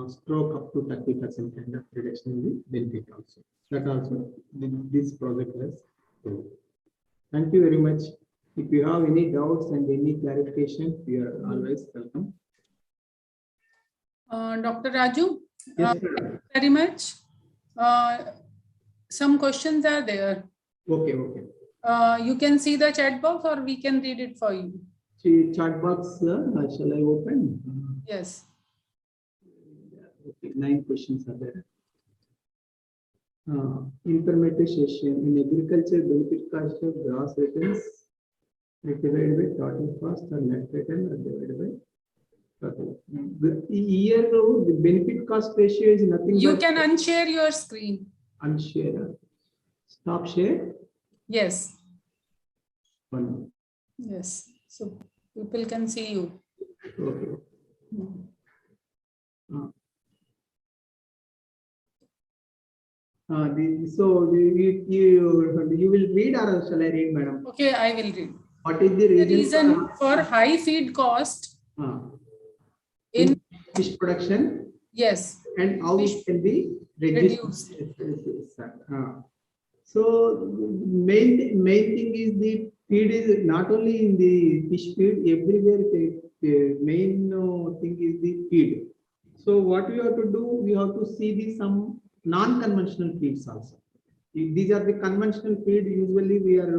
stroke up to 30% kind of reduction in the benefit also. That also this project has. Thank you very much. If you have any doubts and any clarification, you are always welcome. Dr. Raju, Yes, thank you very much. Some questions are there. okay. You can see the chat box or we can read it for you. Chat box, shall I open? Yes. Okay, 9 questions are there. Implementation in agriculture, benefit cost of gross returns divided by total cost or net return or divided by total. Here, the benefit cost ratio is nothing. You can unshare your screen. Unshare. Stop share. Yes. One. Yes. So people can see you. Okay. So you will read or shall I read, madam? Okay, I will read. What is the reason for high feed cost in fish production? Yes. And how it can be reduced. So main thing is the feed is not only in the fish feed, everywhere the main thing is the feed. So what we have to do, we have to see some non-conventional feeds also. If these are the conventional feed usually we are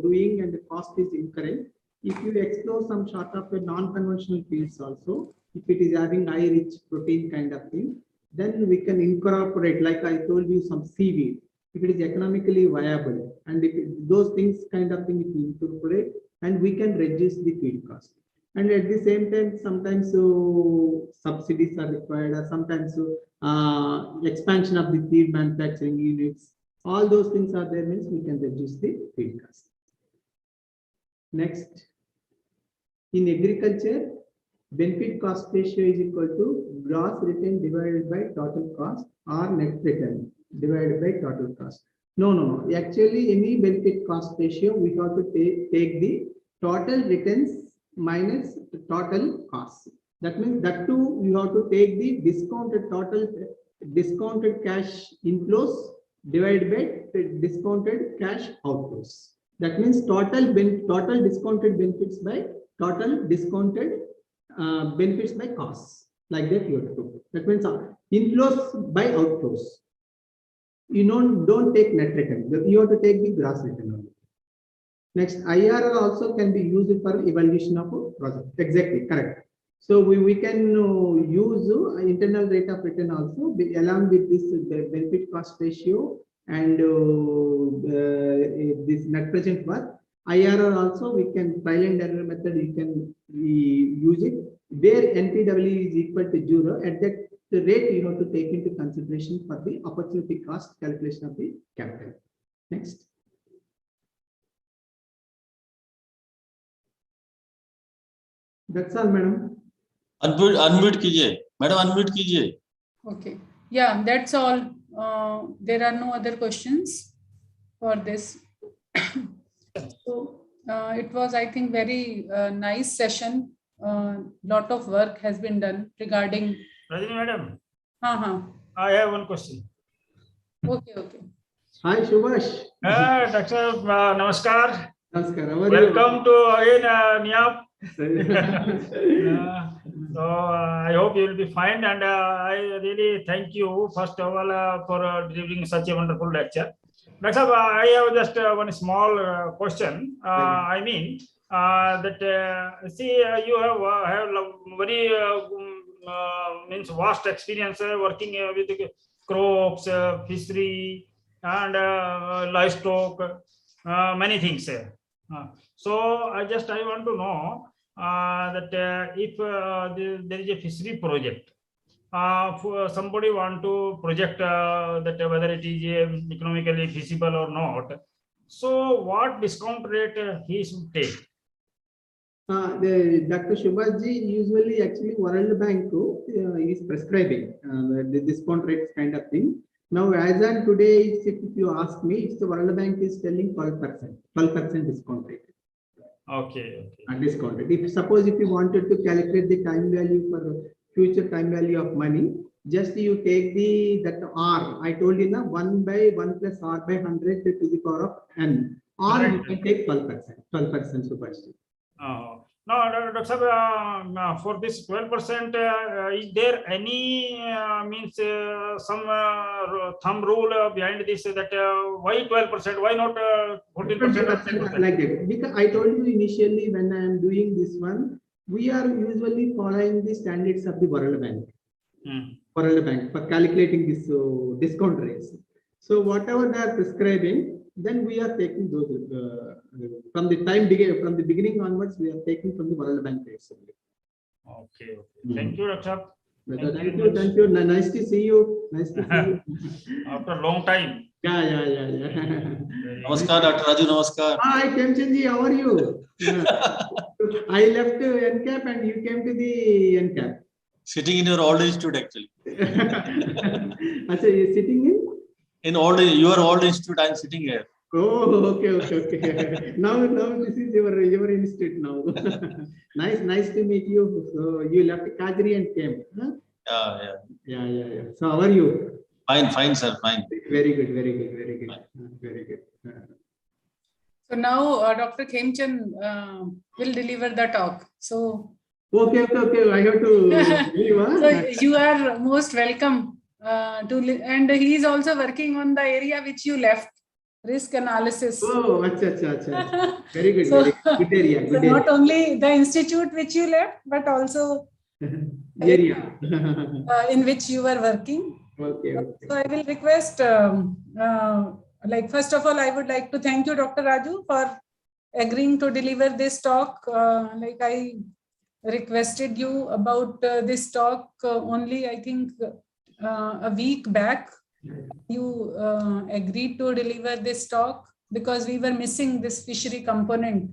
doing and the cost is incorrect. If you explore some sort of a non-conventional feeds also, if it is having high rich protein kind of thing, then we can incorporate, like I told you, some seaweed. If it is economically viable, and if those things kind of thing, if we incorporate, and we can reduce the feed cost. And at the same time, sometimes subsidies are required, or sometimes expansion of the feed manufacturing units. All those things are there, means we can reduce the feed cost. Next, in agriculture, benefit cost ratio is equal to gross return divided by total cost or net return divided by total cost. No. Actually, any benefit cost ratio, we have to take the total returns minus the total costs. That means that too, you have to take the discounted cash inflows divided by the discounted cash outflows. That means total discounted benefits by total discounted benefits by costs. Like that you have to do. That means inflows by outflows. You don't take net return. You have to take the gross return only. Next, IRR also can be used for evaluation of a project. Exactly, correct. So we can use internal rate of return also along with this benefit cost ratio and this net present worth. IRR also we can trial and error method we use it where NPW is equal to 0. At that rate you have to take into consideration for the opportunity cost calculation of the capital. Next. That's all, madam. Unmute कीजिए, madam, unmute कीजिए. Okay. Yeah, that's all. There are no other questions for this. So it was, I think, very nice session. Lot of work has been done regarding. Rajini madam. I have one question. Okay. Hi, Subhash. Doctor, namaskar. Namaskar. Welcome to again NIAP. So I hope you will be fine, and I really thank you first of all for delivering such a wonderful lecture. Doctor, I have just one small question. I mean that see you have very means vast experience working with crops, fishery, and livestock, many things. So I want to know that if there is a fishery project, for somebody want to project that whether it is economically feasible or not. So what discount rate he should take? Dr. Subhaji, usually actually World Bank is prescribing the discount rates kind of thing. Now, as on today, if you ask me, it's the World Bank is telling 12% discount rate. Okay. Discount rate. If suppose if you wanted to calculate the time value for future time value of money, just you take that R. I told you now 1 by 1 plus R by 100 to the power of n. Or you can take 12%. 12% Subhaji. No, Dr. Sahab, for this 12%, is there any means some thumb rule behind this that why 12%? Why not 14%? Like that? Because I told you initially when I am doing this one, we are usually following the standards of the World Bank. World Bank for calculating this discount rates. So whatever they are prescribing, then we are taking those from the beginning onwards. We are taking from the World Bank rates. Okay. Thank you, Dr. Thank you. Nice to see you. After a long time. Yeah. Namaskar, Dr. Raju. Namaskar. Hi, Kemchandji, how are you? I left NCAP and you came to the NCAP. Sitting in your old institute, actually. Achha, you're sitting in? In your old institute, I'm sitting here. Oh, okay. now this is your institute now. nice to meet you. So you left Kajri and came. Huh? Yeah. So how are you? Fine, sir. Fine. Very good. So now Dr. Khemchand will deliver the talk. So okay. I have to leave. So you are most welcome and he is also working on the area which you left, risk analysis. Oh, acha. Very good. So, good area. So not only the institute which you left, but also area in which you were working. Okay. So I will request, first of all, I would like to thank you, Dr. Raju, for agreeing to deliver this talk. I requested you about this talk only, I think, a week back. You agreed to deliver this talk because we were missing this fishery component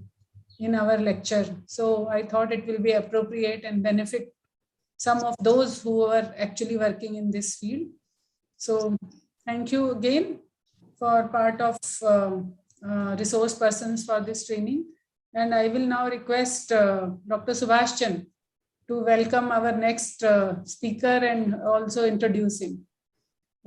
in our lecture. So I thought it will be appropriate and benefit some of those who are actually working in this field. So thank you again for part of resource persons for this training. And I will now request Dr. Subhaschan to welcome our next speaker and also introduce him.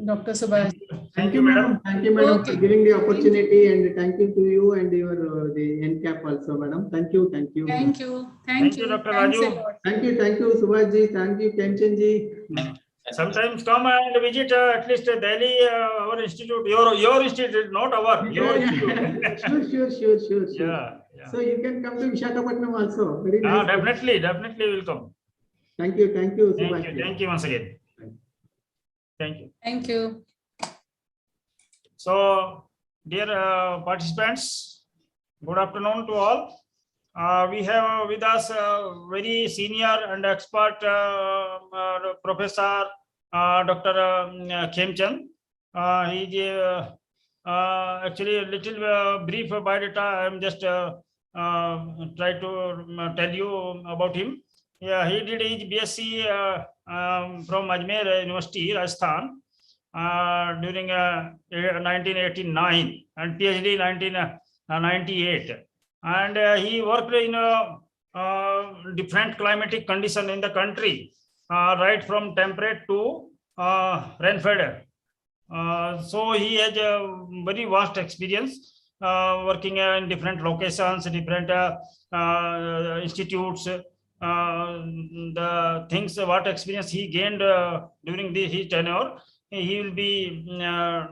Dr. Subhaschan. Thank you, madam. Thank you, madam, for giving the opportunity, and thank you to you and your the NCAP also, madam. Thank you. Thank you, Dr. Thanks Raju. Thank you, Subhaji. Thank you, Kemchandji. Sometimes come and visit at least Delhi, our institute, your institute, not our. Your institute. Sure. Yeah. So you can come to Visakhapatnam also. Very nice. Definitely will come. Thank you, Subhaji. Thank you once again. Thank you. So, dear participants, good afternoon to all. We have with us very senior and expert Professor Dr. Khemchand. He is actually a little brief biodata. I am just try to tell you about him. Yeah, he did his BSc from Ajmer University, Rajasthan, during 1989 and PhD 1998. And he worked in different climatic conditions in the country, right from temperate to rainfed. So he has a very vast experience working in different locations, different institutes. The things, what experience he gained during his tenure, he will be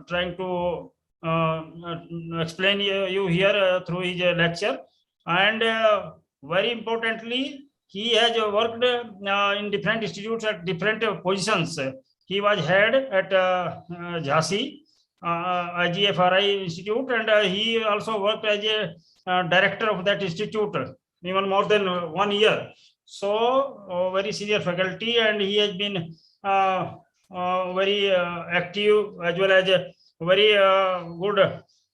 trying to explain you here through his lecture. And very importantly, he has worked in different institutes at different positions. He was head at Jhansi, IGFRI Institute, and he also worked as a director of that institute even more than 1 year. So very senior faculty, and he has been very active, as well as a very good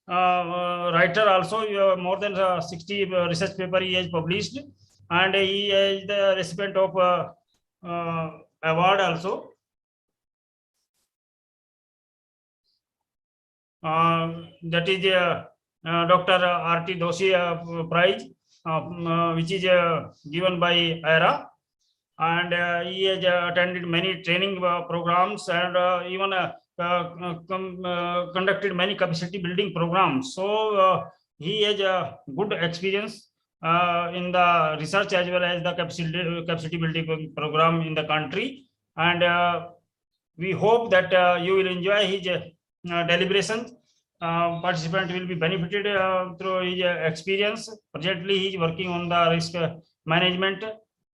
writer also. More than 60 research paper he has published, and he is the recipient of award also. That is Dr. R.T. Doshi Prize, which is given by IRA, and he has attended many training programs, and even conducted many capacity building programs. So he has a good experience in the research as well as the capacity building program in the country, and we hope that you will enjoy his deliberations. Participant will be benefited through his experience. Presently, he is working on the risk management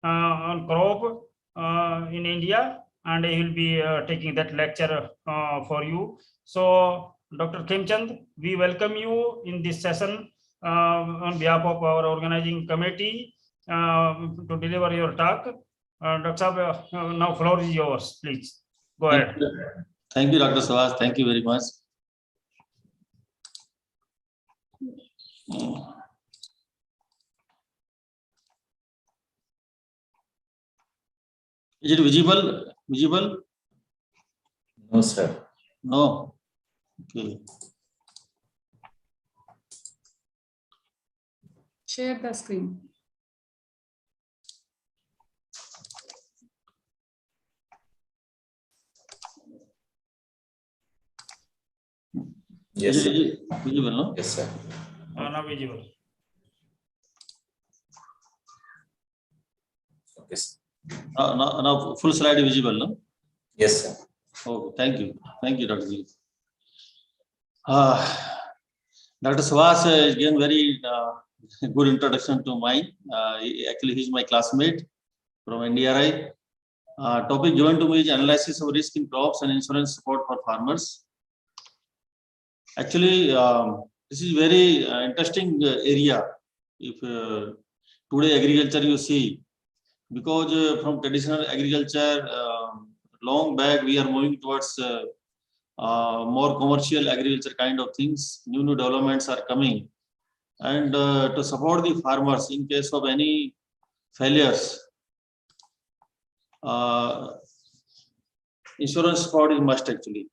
on crop in India, and he will be taking that lecture for you. So, Dr. Khemchand, we welcome you in this session on behalf of our organizing committee to deliver your talk. Dr. Saab, now floor is yours, please. Go ahead. Thank you, Dr. Savas. Thank you very much. Is it visible? Visible? No, sir. No. Okay. Share the screen. Yes, Is sir. it visible? No. Yes, sir. Now visible. Okay, sir. Now full slide is visible. No. Yes, sir. Oh, thank you. Thank you, Dr. Ji. Dr. Savas is again very good introduction to mine. Actually, he's my classmate from NDRI. Topic given to me is analysis of risk in crops and insurance support for farmers. Actually, this is very interesting area. If today agriculture you see, because from traditional agriculture, long back we are moving towards more commercial agriculture kind of things. New developments are coming, and to support the farmers in case of any failures, insurance support is must actually.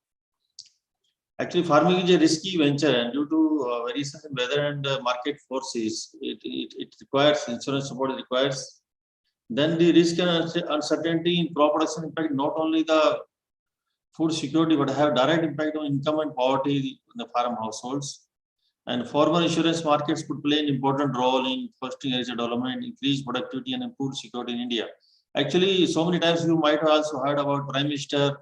Actually, farming is a risky venture, and due to various weather and market forces, it requires insurance support. It requires. Then the risk and uncertainty in crop production impact not only the food security, but have direct impact on income and poverty in the farm households. And farmer insurance markets could play an important role in fostering agricultural development, increased productivity, and improved security in India. Actually, so many times you might have also heard about Prime Minister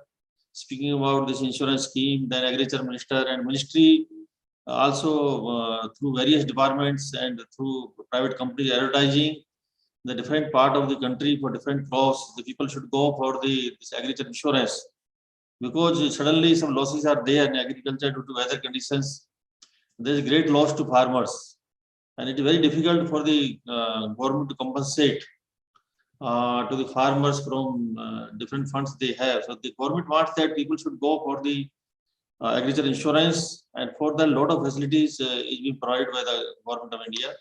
speaking about this insurance scheme, then Agriculture Minister and Ministry also through various departments and through private companies advertising the different part of the country for different crops. The people should go for this agriculture insurance, because suddenly some losses are there in agriculture due to weather conditions. There is great loss to farmers, and it is very difficult for the government to compensate to the farmers from different funds they have. So the government wants that people should go for the agriculture insurance, and for that, lot of facilities is being provided by the government of India.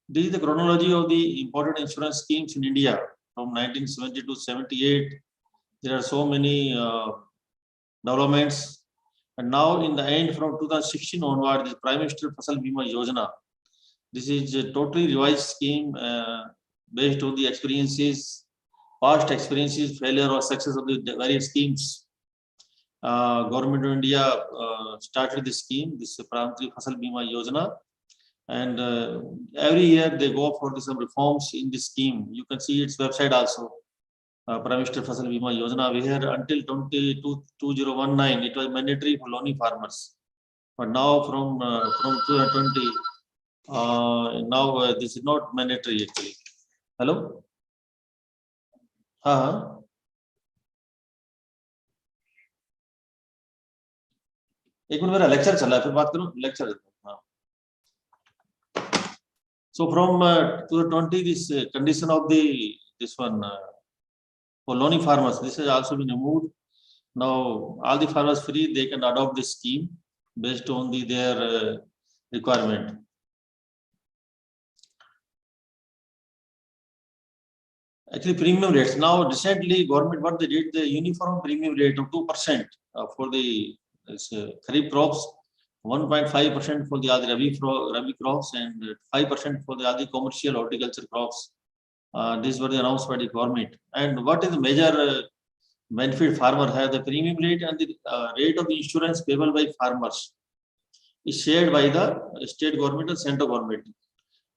This is the chronology of the important insurance schemes in India from 1970 to 78. There are so many developments, and now in the end from 2016 onward, the Prime Minister Fasal Bima Yojana. This is a totally revised scheme based on the experiences, past experiences, failure or success of the various schemes. Government of India started this scheme, this Pradhan Mantri Fasal Bima Yojana, and every year they go for some reforms in this scheme. You can see its website also. Prime Minister Fasal Bima Yojana, where until 2019 it was mandatory for lonely farmers, but now from 2020 now this is not mandatory actually. Hello. एक minute मेरा lecture चल रहा है, फिर बात करूं lecture. So from 2020, this condition of this one for loaning farmers, this has also been removed. Now all the farmers free, they can adopt this scheme based on their requirement. Actually, premium rates. Now recently, government what they did, the uniform premium rate of 2% for the kharif crops, 1.5% for the other rabi crops, and 5% for the other commercial horticulture crops. These were announced by the government. And what is the major benefit farmer have? The premium rate and the rate of insurance payable by farmers is shared by the state government and central government.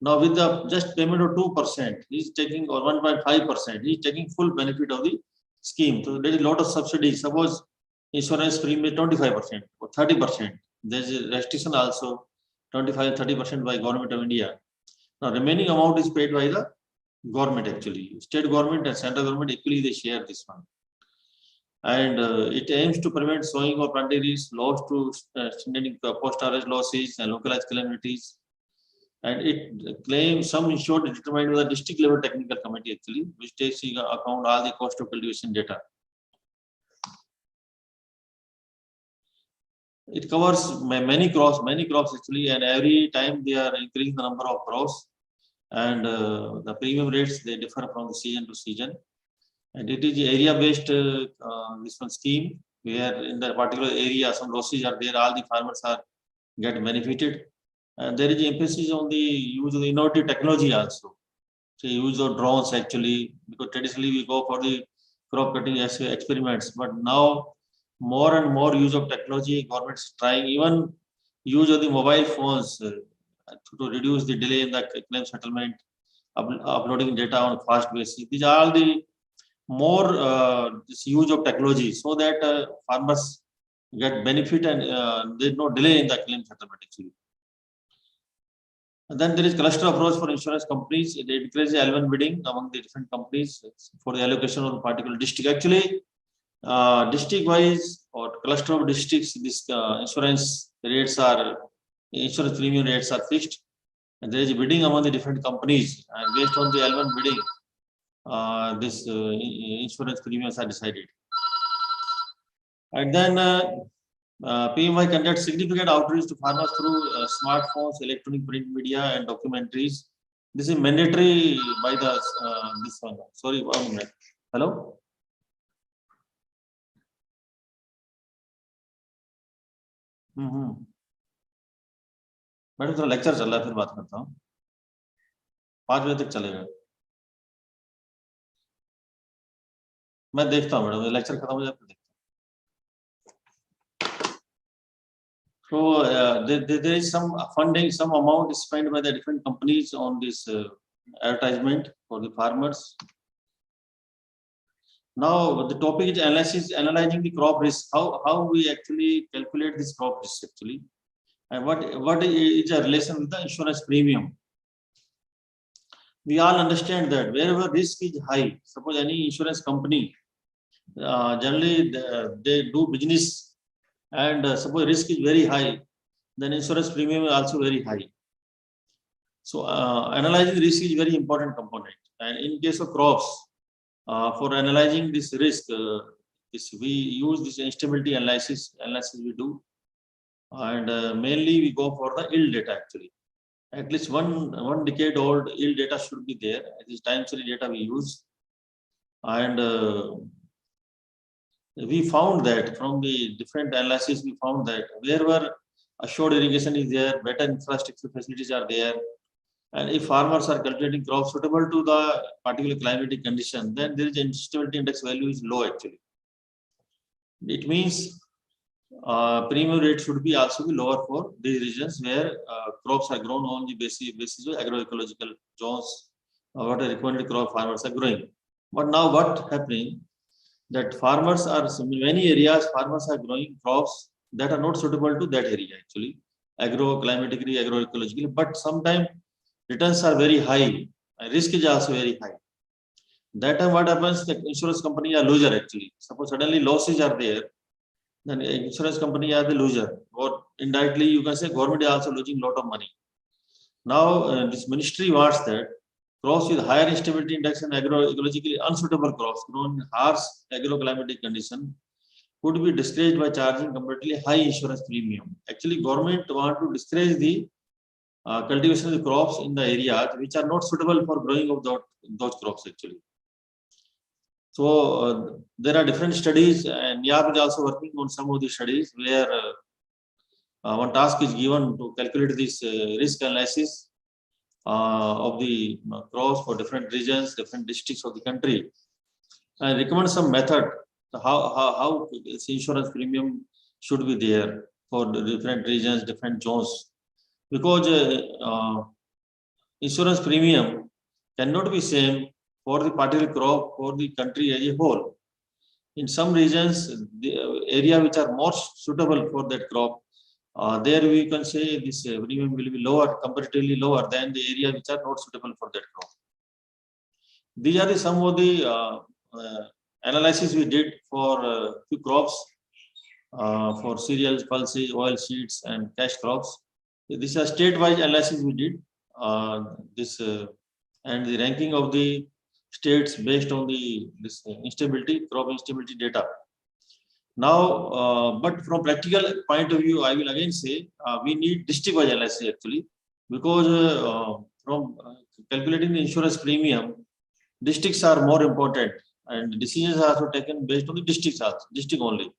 Now with the just payment of 2%, he is taking, or 1.5%, he is taking full benefit of the scheme. So there is a lot of subsidies. Suppose insurance premium 25% or 30%. There is a restriction also 25-30% by government of India. Now remaining amount is paid by the government actually. State government and central government equally they share this one. And it aims to prevent sowing or plantaries, loss to post-harvest losses and localized calamities. And it claims some insured determined by the district level technical committee actually, which takes into account all the cost of cultivation data. It covers many crops actually, and every time they are increasing the number of crops, and the premium rates they differ from the season to season. And it is area-based this one scheme where in the particular area some losses are there, all the farmers are get benefited. And there is emphasis on the use of the innovative technology also. So use of drones actually, because traditionally we go for the crop cutting experiments, but now more and more use of technology, government is trying, even use of the mobile phones to reduce the delay in the claim settlement, uploading data on a fast basis. These are all the more this use of technology so that farmers get benefit and there is no delay in the claim settlement actually. And then there is cluster approach for insurance companies. It encourages L1 bidding among the different companies for the allocation of a particular district. Actually, district-wise or cluster of districts, this insurance premium rates are fixed, and there is bidding among the different companies, and based on the L1 bidding, this insurance premiums are decided. And then PMI conducts significant outreach to farmers through smartphones, electronic print media, and documentaries. This is mandatory by the this one. Sorry, 1 minute. Hello. Madam थोड़ा lecture चल रहा है, फिर बात करता हूँ. 5 बजे तक चलेगा. मैं देखता हूँ मैडम, लेक्चर खत्म हो जाए फिर देखता हूँ. So there is some funding, some amount is spent by the different companies on this advertisement for the farmers. Now the topic is analyzing the crop risk. How we actually calculate this crop risk actually, and what is a relation with the insurance premium. We all understand that wherever risk is high, suppose any insurance company, generally they do business, and suppose risk is very high, then insurance premium is also very high. So analyzing risk is very important component. And in case of crops, for analyzing this risk, we use this instability analysis we do, and mainly we go for the yield data actually. At least one decade old yield data should be there. This time series data we use, and we found that from the different analysis, we found that wherever assured irrigation is there, better infrastructure facilities are there, and if farmers are cultivating crops suitable to the particular climatic condition, then there is instability index value is low actually. It means premium rate should be also be lower for these regions where crops are grown on the basis of agroecological zones, what are recommended crop farmers are growing. But now what happening? That farmers are, in many areas, farmers are growing crops that are not suitable to that area actually, agroclimatically, agroecologically, but sometimes returns are very high, risk is also very high. That time what happens, the insurance company are loser actually. Suppose suddenly losses are there, then insurance company are the loser, or indirectly you can say government is also losing a lot of money. Now this ministry wants that crops with higher instability index and agroecologically unsuitable crops grown in harsh agroclimatic condition could be discouraged by charging comparatively high insurance premium. Actually, government want to discourage the cultivation of the crops in the areas which are not suitable for growing of those crops actually. So there are different studies, and NIAP is also working on some of the studies where one task is given to calculate this risk analysis of the crops for different regions, different districts of the country, and recommend some method how this insurance premium should be there for the different regions, different zones, because insurance premium cannot be same for the particular crop for the country as a whole. In some regions, the area which are more suitable for that crop, there we can say this premium will be lower, comparatively lower than the area which are not suitable for that crop. These are some of the analysis we did for few crops, for cereals, pulses, oil seeds, and cash crops. This is a state-wise analysis we did. And the ranking of the states based on the instability, crop instability data. Now, but from practical point of view, I will again say we need district-wise analysis actually, because from calculating the insurance premium, districts are more important, and decisions are also taken based on the districts also, district only.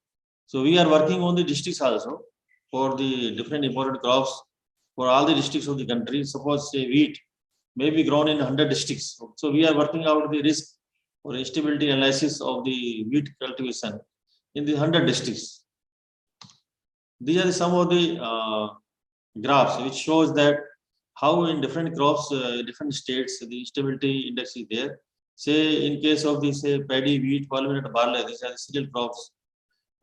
So we are working on the districts also for the different important crops for all the districts of the country. Suppose say wheat may be grown in 100 districts. So we are working out the risk or instability analysis of the wheat cultivation in the 100 districts. These are some of the graphs which shows that how in different crops, different states, the instability index is there. Say in case of the say paddy, wheat, fulminated barley, these are the cereal crops.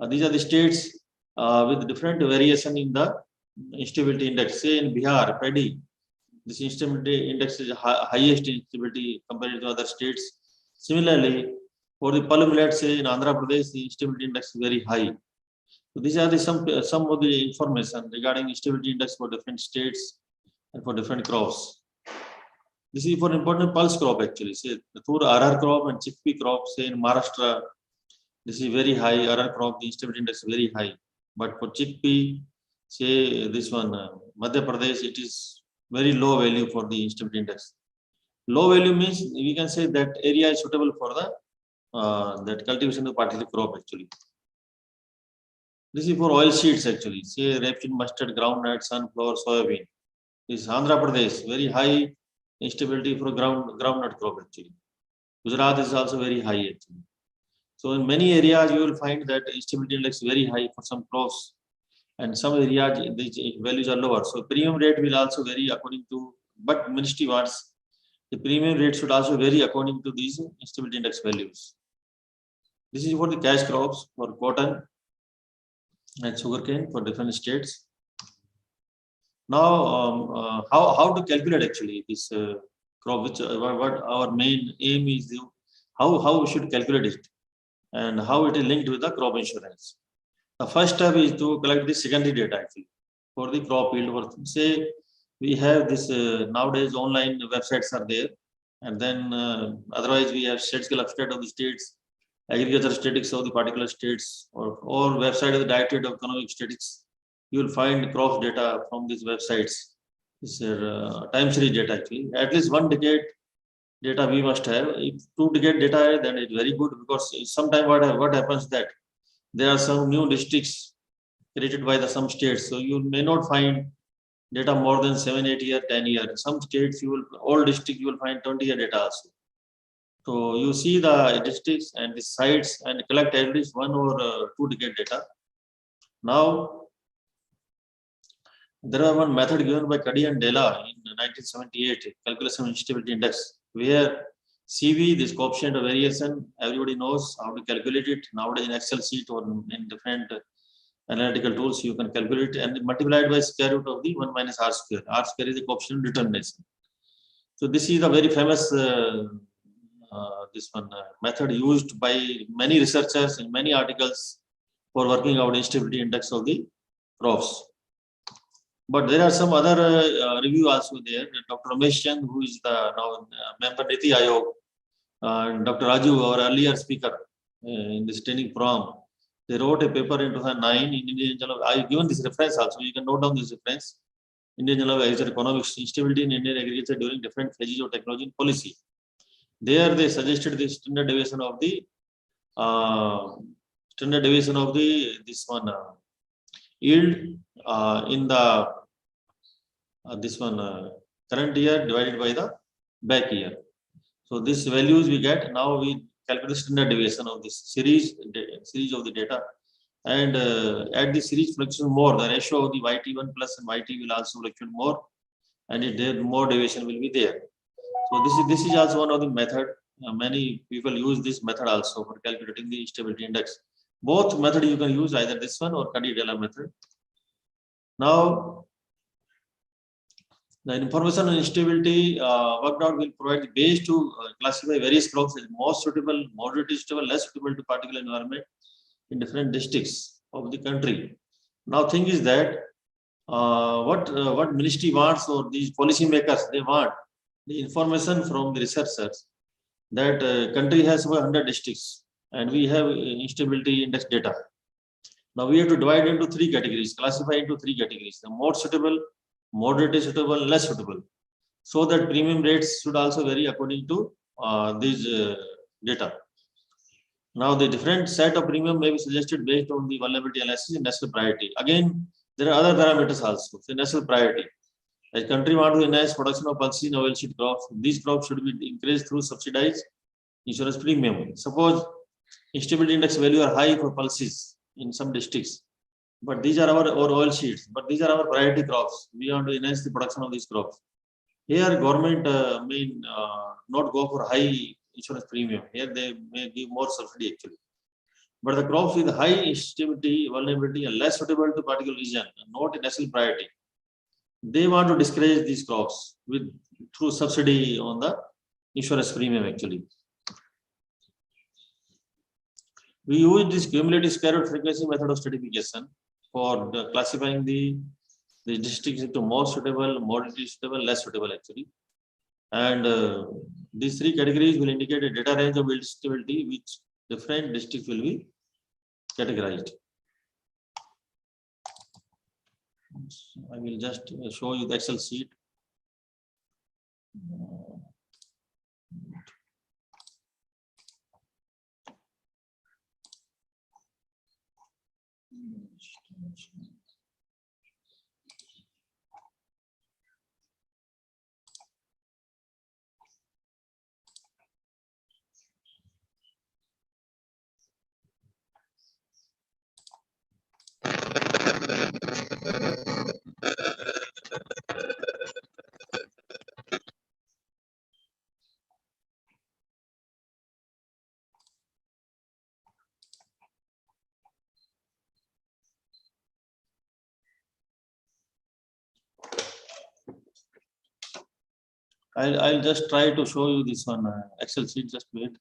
These are the states with different variation in the instability index. Say in Bihar, paddy, this instability index is highest instability compared to other states. Similarly, for the palm millet, say in Andhra Pradesh, the instability index is very high. So these are the some of the information regarding instability index for different states and for different crops. This is for important pulse crop actually. Say the tur RR crop and chickpea crop, say in Maharashtra, this is very high. RR crop, the instability index is very high. But for chickpea, say this one, Madhya Pradesh, it is very low value for the instability index. Low value means we can say that area is suitable for the that cultivation of particular crop actually. This is for oil seeds actually. Say rapeseed, mustard, groundnut, sunflower, soybean. This is Andhra Pradesh, very high instability for groundnut crop actually. Gujarat is also very high actually. So in many areas you will find that instability index is very high for some crops, and some areas the values are lower. So premium rate will also vary according to, but ministry wants the premium rate should also vary according to these instability index values. This is for the cash crops for cotton and sugarcane for different states. Now, how to calculate actually this crop? Which what our main aim is? How we should calculate it, and how it is linked with the crop insurance. The first step is to collect the secondary data actually for the crop yield. Or say we have this nowadays online websites are there, and then otherwise we have statistical update of the states, agricultural statistics of the particular states, or website of the Directorate of Economic Statistics. You will find crop data from these websites. This time series data actually. At least 1 decade data we must have. If 2 decade data, then it's very good, because sometimes what happens that there are some new districts created by some states. So you may not find data more than 7, 8 years, 10 years. Some states all districts you will find 20-year data also. So you see the districts and the sites and collect at least 1 or 2 decade data. Now, there was one method given by Cuddy and Della in 1978, calculation of instability index, where CV, this coefficient of variation, everybody knows how to calculate it. Nowadays in Excel sheet or in different analytical tools, you can calculate it and multiply it by square root of the 1 minus R square. R square is the coefficient of determination. So this is a very famous method used by many researchers in many articles for working out instability index of the crops. But there are some other review also there. Dr. Ramesh Chand, who is the now member Niti Ayog, and Dr. Raju, our earlier speaker in this training program, they wrote a paper in 2009 in Indian Journal. I given this reference also. You can note down this reference. Indian Journal of Agriculture Economics, Instability in Indian Agriculture during different phases of technology and policy. There they suggested the standard deviation of the this one yield in the this one current year divided by the back year. So these values we get. Now we calculate the standard deviation of this series of the data, and at the series fluctuation more, the ratio of the YT1 plus and YT will also fluctuate more, and there more deviation will be there. So this is also one of the method. Many people use this method also for calculating the stability index. Both method you can use, either this one or Cuddy-Della method. Now, the information on instability worked out will provide the base to classify various crops as most suitable, moderately suitable, less suitable to particular environment in different districts of the country. Now, thing is that what ministry wants, or these policy makers, they want the information from the researchers that country has over 100 districts and we have instability index data. Now we have to divide into 3 categories, classify into 3 categories: the more suitable, moderately suitable, less suitable, so that premium rates should also vary according to these data. Now the different set of premium may be suggested based on the vulnerability analysis and national priority. Again, there are other parameters also. So national priority. As country want to enhance production of pulses in oilseed crops, these crops should be increased through subsidized insurance premium. Suppose instability index value are high for pulses in some districts, but these are our oilseeds, but these are our priority crops. We want to enhance the production of these crops. Here, government may not go for high insurance premium. Here, they may give more subsidy actually. But the crops with high instability, vulnerability, and less suitable to particular region, not a national priority, they want to discourage these crops through subsidy on the insurance premium actually. We use this cumulative square root frequency method of stratification for classifying the districts into more suitable, moderately suitable, less suitable actually. And these 3 categories will indicate a data range of yield stability which different districts will be categorized. I will just show you the Excel sheet. I'll just try to show you this one Excel sheet. Just wait.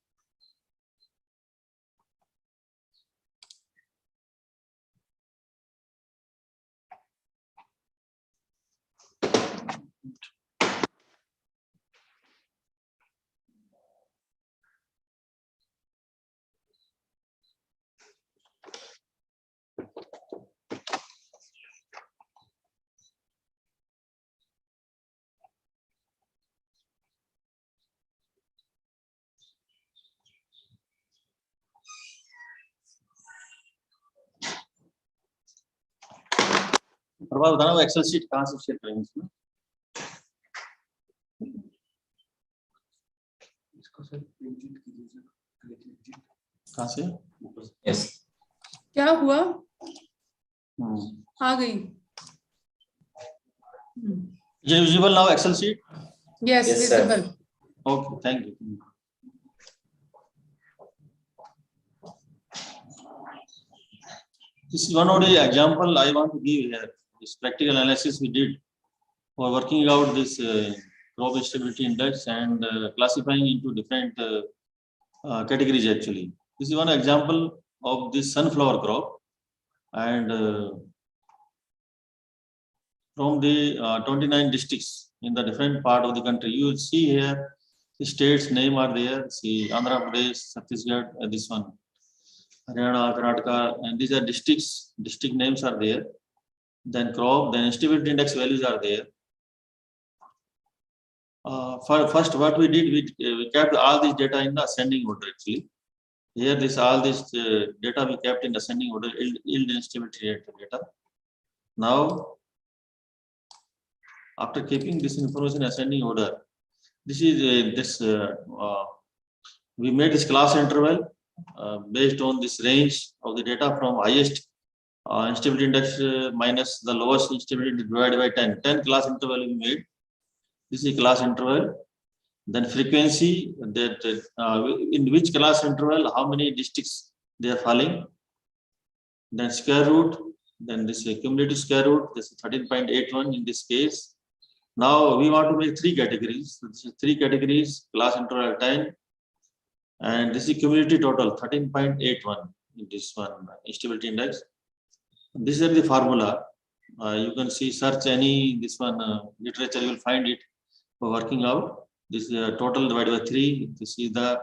प्रभाव बताना Excel sheet कहाँ से share करेंगे इसमें इसको sir print कीजिए कहाँ से Yes. क्या हुआ आ गई visible now Excel sheet? Yes, Yes, sir. visible. Okay, thank you. This is one of the example I want to give here. This practical analysis we did for working out this crop stability index and classifying into different categories actually. This is one example of this sunflower crop. And from the 29 districts in the different part of the country, you will see here the states name are there. See Andhra Pradesh, Chhattisgarh, this one, Haryana, Karnataka, and these are districts. District names are there. Then crop, then instability index values are there. First, what we did, we kept all these data in the ascending order actually. Here, all this data we kept in ascending order, yield and stability data. Now, after keeping this information in ascending order, this is we made this class interval based on this range of the data from highest instability index minus the lowest instability divided by 10. 10 class interval we made. This is class interval. Then frequency, that in which class interval, how many districts they are falling. Then square root, then this cumulative square root, this is 13.81 in this case. Now we want to make 3 categories. So this is 3 categories, class interval 10, and this is cumulative total 13.81 in this one instability index. This is the formula. You can see, search any this one literature, you will find it for working out. This is total divided by 3. This is the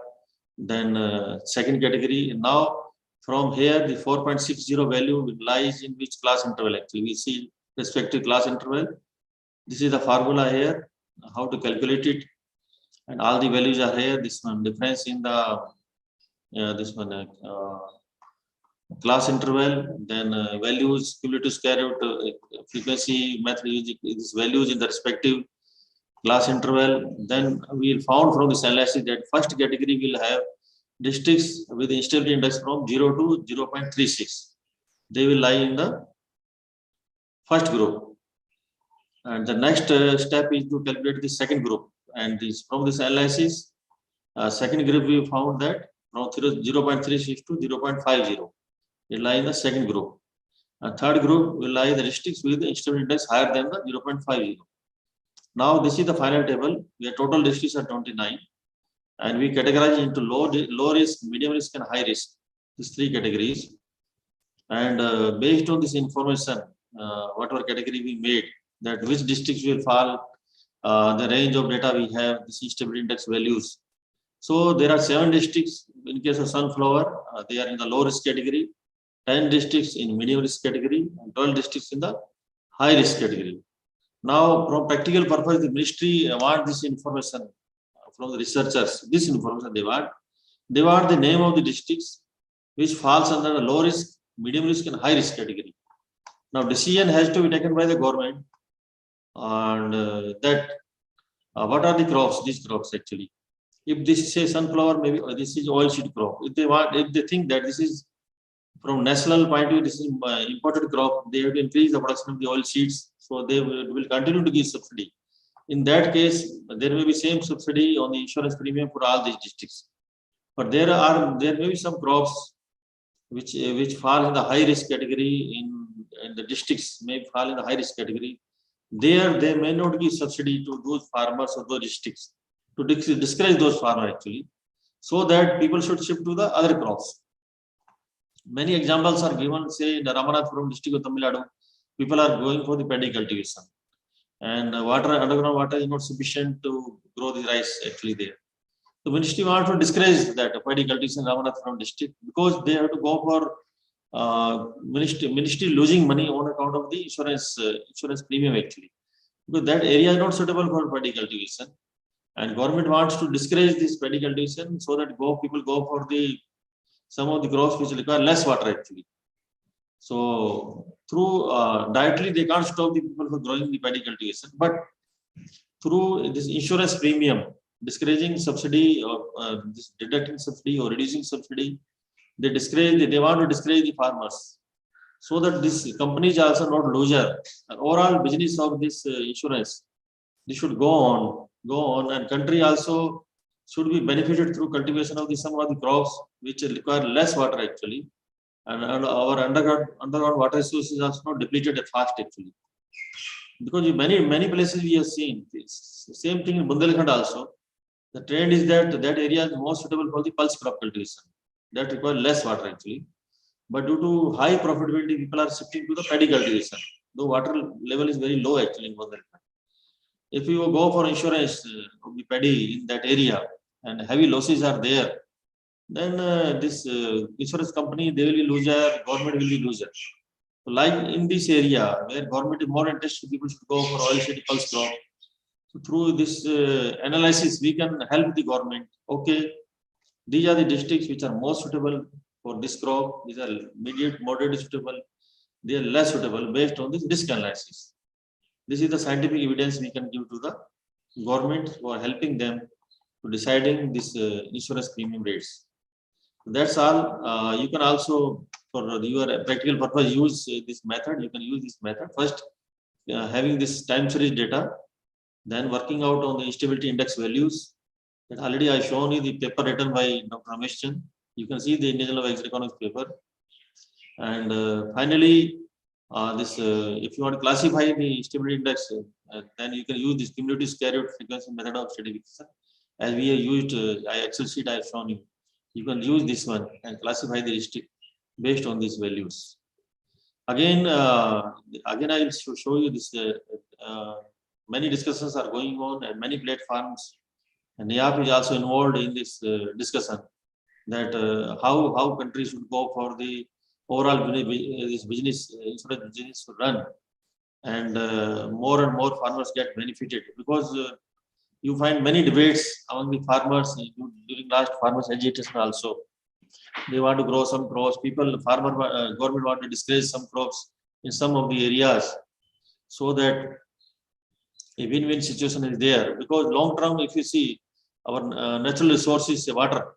then second category. Now from here the 4.60 value lies in which class interval actually. We see respective class interval. This is the formula here, how to calculate it, and all the values are here. This one difference in the this one class interval, then values, cumulative square root, frequency method using these values in the respective class interval. Then we found from this analysis that first category will have districts with instability index from 0 to 0.36. They will lie in the first group. And the next step is to calculate the second group. And from this analysis, second group we found that from 0.36 to 0.50. It lie in the second group. And third group will lie the districts with the instability index higher than the 0.50. Now this is the final table where total districts are 29, and we categorize into low risk, medium risk, and high risk. These 3 categories. And based on this information, whatever category we made, that which districts will fall, the range of data we have, this instability index values. So there are 7 districts in case of sunflower, they are in the low risk category, 10 districts in medium risk category, and 12 districts in the high risk category. Now, from practical purpose, the ministry want this information from the researchers. This information they want. They want the name of the districts which falls under the low risk, medium risk, and high risk category. Now, decision has to be taken by the government, and that what are the crops? These crops actually. If this is say sunflower, maybe this is oilseed crop. If they think that this is from national point of view, this is imported crop, they have to increase the production of the oil seeds, so they will continue to give subsidy. In that case, there may be same subsidy on the insurance premium for all these districts. But there may be some crops which fall in the high risk category in the districts, may fall in the high risk category. There they may not give subsidy to those farmers or those districts, to discourage those farmers actually, so that people should shift to the other crops. Many examples are given, say in the Ramanathapuram district of Tamil Nadu, people are going for the paddy cultivation, and underground water is not sufficient to grow the rice actually there. The ministry wants to discourage that paddy cultivation in Ramanathapuram district, because they have to go for ministry losing money on account of the insurance premium actually, because that area is not suitable for paddy cultivation, and government wants to discourage this paddy cultivation so that people go for some of the crops which require less water actually. So through directly they can't stop the people from growing the paddy cultivation, but through this insurance premium, discouraging subsidy or deducting subsidy or reducing subsidy, they want to discourage the farmers, so that this companies also not loser. And overall business of this insurance, this should go on, and country also should be benefited through cultivation of some of the crops which require less water actually, and our underground water resources are not depleted fast actually, because in many places we have seen this same thing in Bundelkhand also. The trend is that area is more suitable for the pulse crop cultivation that require less water actually. but due to high profitability, people are shifting to the paddy cultivation. The water level is very low actually in Bundelkhand. If you go for insurance of the paddy in that area and heavy losses are there, then this insurance company, they will be loser, government will be loser. So like in this area where government is more interested, people should go for oilseed pulse crop. So through this analysis, we can help the government. Okay, these are the districts which are most suitable for this crop. These are mediate, moderate suitable. They are less suitable based on this risk analysis. This is the scientific evidence we can give to the government who are helping them to deciding this insurance premium rates. That's all. You can also, for your practical purpose, use this method. You can use this method first, having this time series data, then working out on the instability index values. That already I shown you the paper written by Dr. Ramesh Chand. You can see the Indian Level of Economics paper. And finally, if you want to classify the stability index, then you can use this cumulative square root frequency method of stratification. As we have used, Excel sheet I have shown you. You can use this one and classify the district based on these values. Again, I will show you this. Many discussions are going on and many platforms, and NIAP is also involved in this discussion. That how countries should go for the overall this business insurance business to run, and more and more farmers get benefited, because you find many debates among the farmers during last farmers agitation also. They want to grow some crops. Government want to discourage some crops in some of the areas, so that a win-win situation is there. Because long term, if you see our natural resources, water,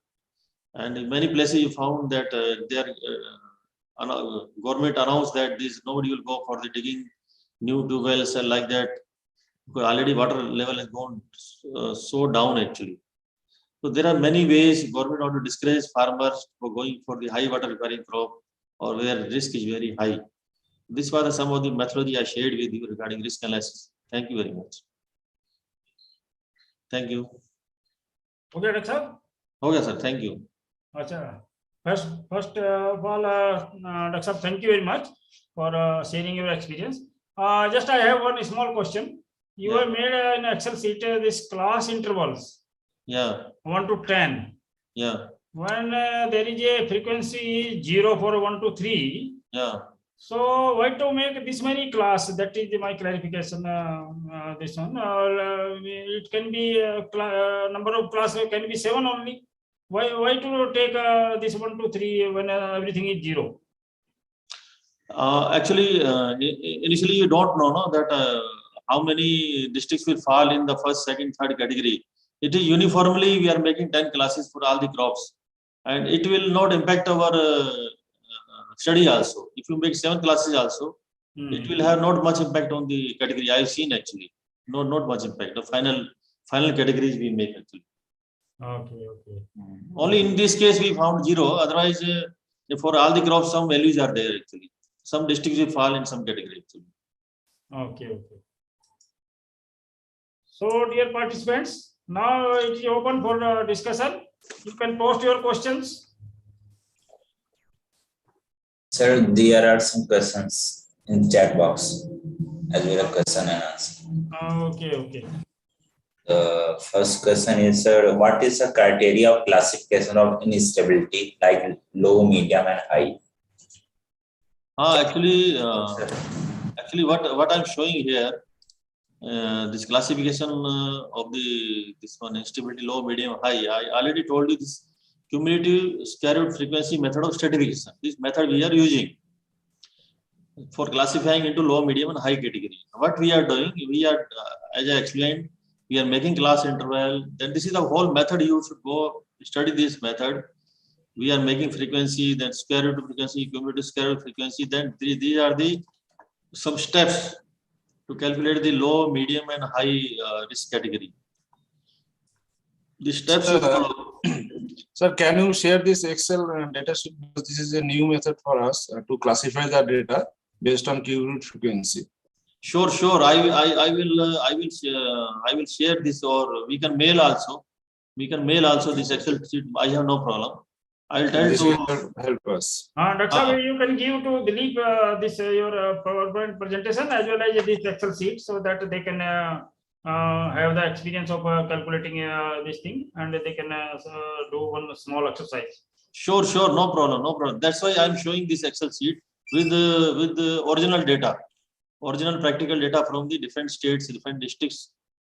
and in many places you found that government announced that nobody will go for the digging new tube wells and like that, because already water level has gone so down actually. So there are many ways government want to discourage farmers for going for the high water requiring crop or where risk is very high. This was some of the methodology I shared with you regarding risk analysis. Thank you very much. Thank you. Okay, Doctor. Okay, sir. Thank you. Achha. First of all, Doctor, thank you very much for sharing your experience. Just I have one small question. You have made an Excel sheet this class intervals. Yeah. 1 to 10. Yeah. When there is a frequency 0 for 1 to 3. Yeah. So why to make this many class? That is my clarification. This one, it can be number of class can be 7 only. Why to take this 1 to 3 when everything is 0? Actually, initially you don't know that how many districts will fall in the first, second, third category. It is uniformly we are making 10 classes for all the crops, and it will not impact our study also. If you make 7 classes also, it will have not much impact on the category. I have seen actually, not much impact. The final categories we make actually. Okay. Only in this case we found 0. Otherwise, for all the crops, some values are there actually. Some districts will fall in some category actually. Okay. So, dear participants, now it is open for discussion. You can post your questions. Sir, there are some questions in chat box as well as question and answer. Okay. The first question is, sir, what is the criteria of classification of instability, like low, medium, and high? Actually, what I'm showing here, this classification of this one instability low, medium, high. I already told you this cumulative square root frequency method of stratification. This method we are using for classifying into low, medium, and high category. What we are doing, as I explained, we are making class interval. Then this is the whole method. You should go study this method. We are making frequency, then square root frequency, cumulative square root frequency. Then these are some steps to calculate the low, medium, and high risk category. The steps you follow. Sir, can you share this Excel data sheet? Because this is a new method for us to classify the data based on cumulative frequency. Sure. I will share this, or we can mail also. This Excel sheet. I have no problem. I'll tell This to. will help us. Dr. Saab, you can give to Dilip this your PowerPoint presentation as well as this Excel sheet so that they can have the experience of calculating this thing and they can do one small exercise. Sure, no problem. That's why I'm showing this Excel sheet with the original data, original practical data from the different states, different districts.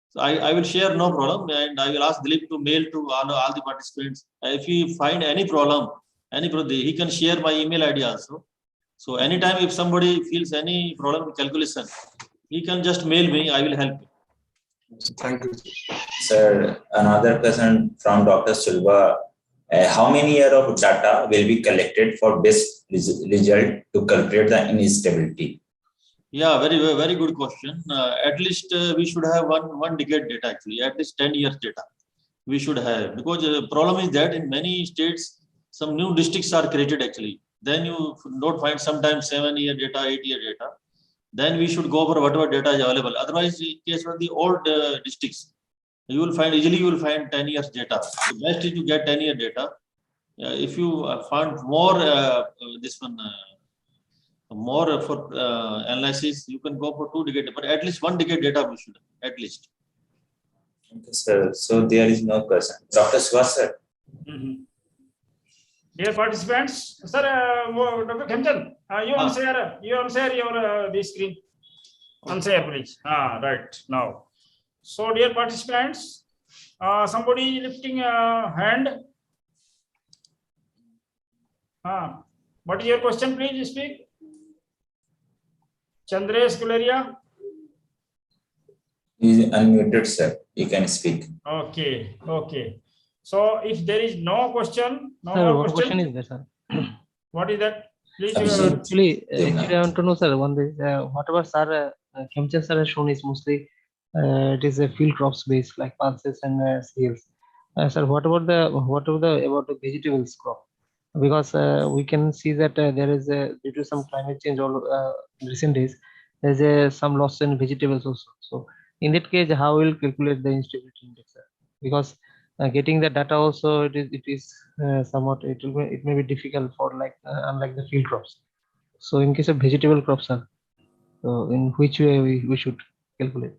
So I will share, no problem, and I will ask Dilip to mail to all the participants. If he find any problem, he can share my email ID also. So anytime if somebody feels any problem with calculation, he can just mail me. I will help him. Thank you. Sir, another question from Dr. Silva. How many years of data will be collected for best result to calculate the instability? Yeah, very good question. At least we should have one decade data actually. At least 10 years data we should have, because the problem is that in many states some new districts are created actually. Then you don't find sometimes 7-year data, 8-year data. Then we should go for whatever data is available. Otherwise, in case of the old districts, you will find 10 years data. The best is to get 10-year data. If you find more more for analysis, you can go for 2 decade, but at least 1 decade data we should have, at least. Okay, sir. So there is no question. Dr. Swas, sir. Dear participants, sir, Dr. Khemchand, you unshare your this screen. Unshare, please. Right now. So, dear participants, somebody lifting a hand. What is your question? Please speak. Chandresh Guleria. He is unmuted, sir. You can speak. Okay. So, if there is no question, no sir, more what question question is there, sir? What is that? Please. Actually, I want to know, sir. One thing, whatever sir Khemchand sir has shown is mostly it is a field crops based like pulses and cereals. Sir, what about the vegetables crop? Because we can see that there is due to some climate change or recent days, there is some loss in vegetables also. So in that case, how will calculate the instability index, sir? Because getting the data also it is somewhat it may be difficult for like unlike the field crops. So in case of vegetable crops, sir, so in which way we should calculate?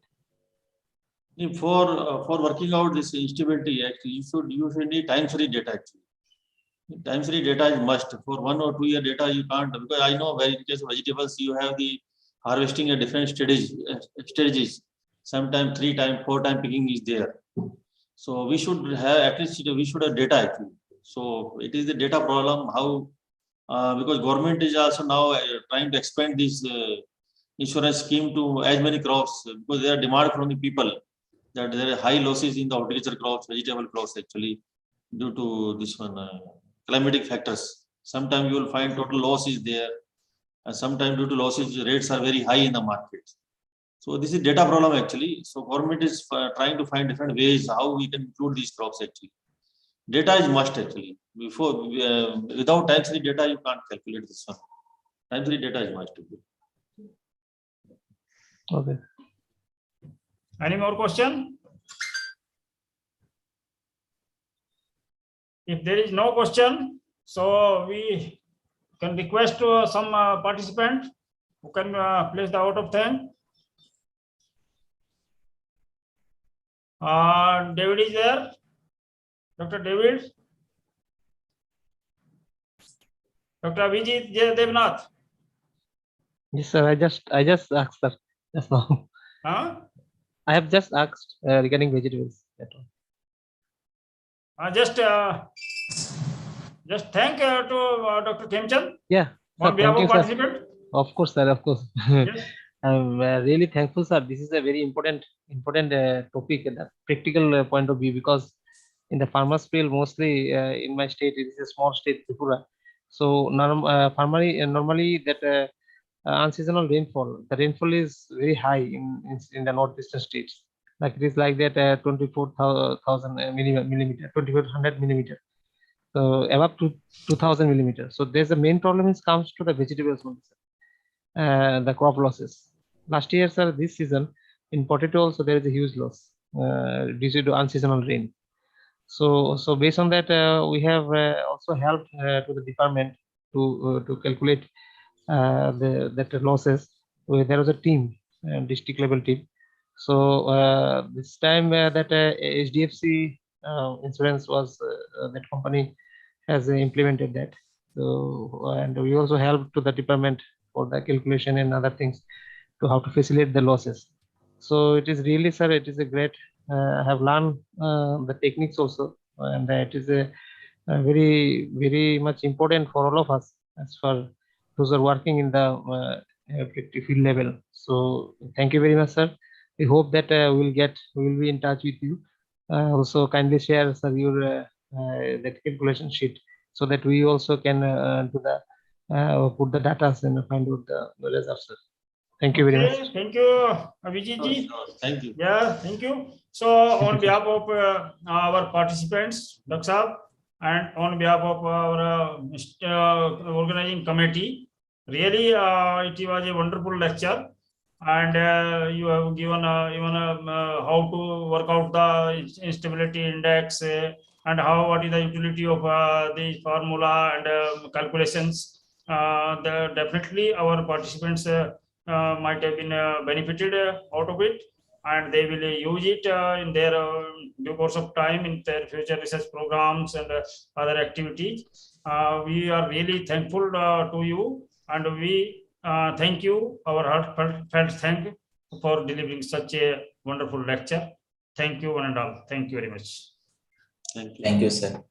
For working out this instability, actually, you should need time series data actually. Time series data is must. For 1 or 2 year data, you can't, because I know where in case of vegetables, you have the harvesting at different stages. Sometimes 3 times, 4 times picking is there. So we should have at least we should have data actually. So it is the data problem. How because government is also now trying to expand this insurance scheme to as many crops, because there are demand from the people that there are high losses in the horticulture crops, vegetable crops actually due to this one climatic factors. Sometimes you will find total loss is there, and sometimes due to losses rates are very high in the market. So this is data problem actually. So government is trying to find different ways how we can include these crops actually. Data is must actually. Before without time series data, you can't calculate this one. Time series data is must. Okay. Any more question? If there is no question, so we can request some participant who can place the vote of thanks. David is there. Dr. David. Dr. Abhijit Devnath. Yes, sir. I just asked, sir. Just now. I have just asked regarding vegetables. Just thank to Dr. Khemchand. Yeah. Sir, On behalf thank you, of participant. sir. Of course, sir. Of course. Yes. I'm really thankful, sir. This is a very important topic at the practical point of view, because in the farmers field, mostly in my state, it is a small state, Tripura. So normally that unseasonal rainfall, the rainfall is very high in the northeastern states. Like it is like that 24,000 millimeter, 2,400 millimeter. So above to 2,000 millimeters. So there's a main problem is comes to the vegetables, the crop losses. Last year, sir, this season in potato also there is a huge loss due to unseasonal rain. So based on that, we have also helped to the department to calculate the losses. There was a team, district level team. So this time that HDFC insurance was that company has implemented that. So and we also helped to the department for the calculation and other things to how to facilitate the losses. So it is really, sir, it is a great. I have learned the techniques also, and it is a very much important for all of us as far those are working in the objective field level. So thank you very much, sir. We hope that we will be in touch with you. Also kindly share, sir, your that calculation sheet so that we also can do the put the data and find out the results, sir. Thank you very much. Thank you, Abhijit ji. Thank you. Yeah, thank you. So on behalf of our participants, Dr. Saab, and on behalf of our organizing committee, really it was a wonderful lecture, and you have given even how to work out the instability index and what is the utility of the formula and calculations. Definitely our participants might have been benefited out of it, and they will use it in their due course of time in their future research programs and other activities. We are really thankful to you, and we thank you, our heartfelt thank you for delivering such a wonderful lecture. Thank you one and all. Thank you very much. Thank you. Thank you, sir.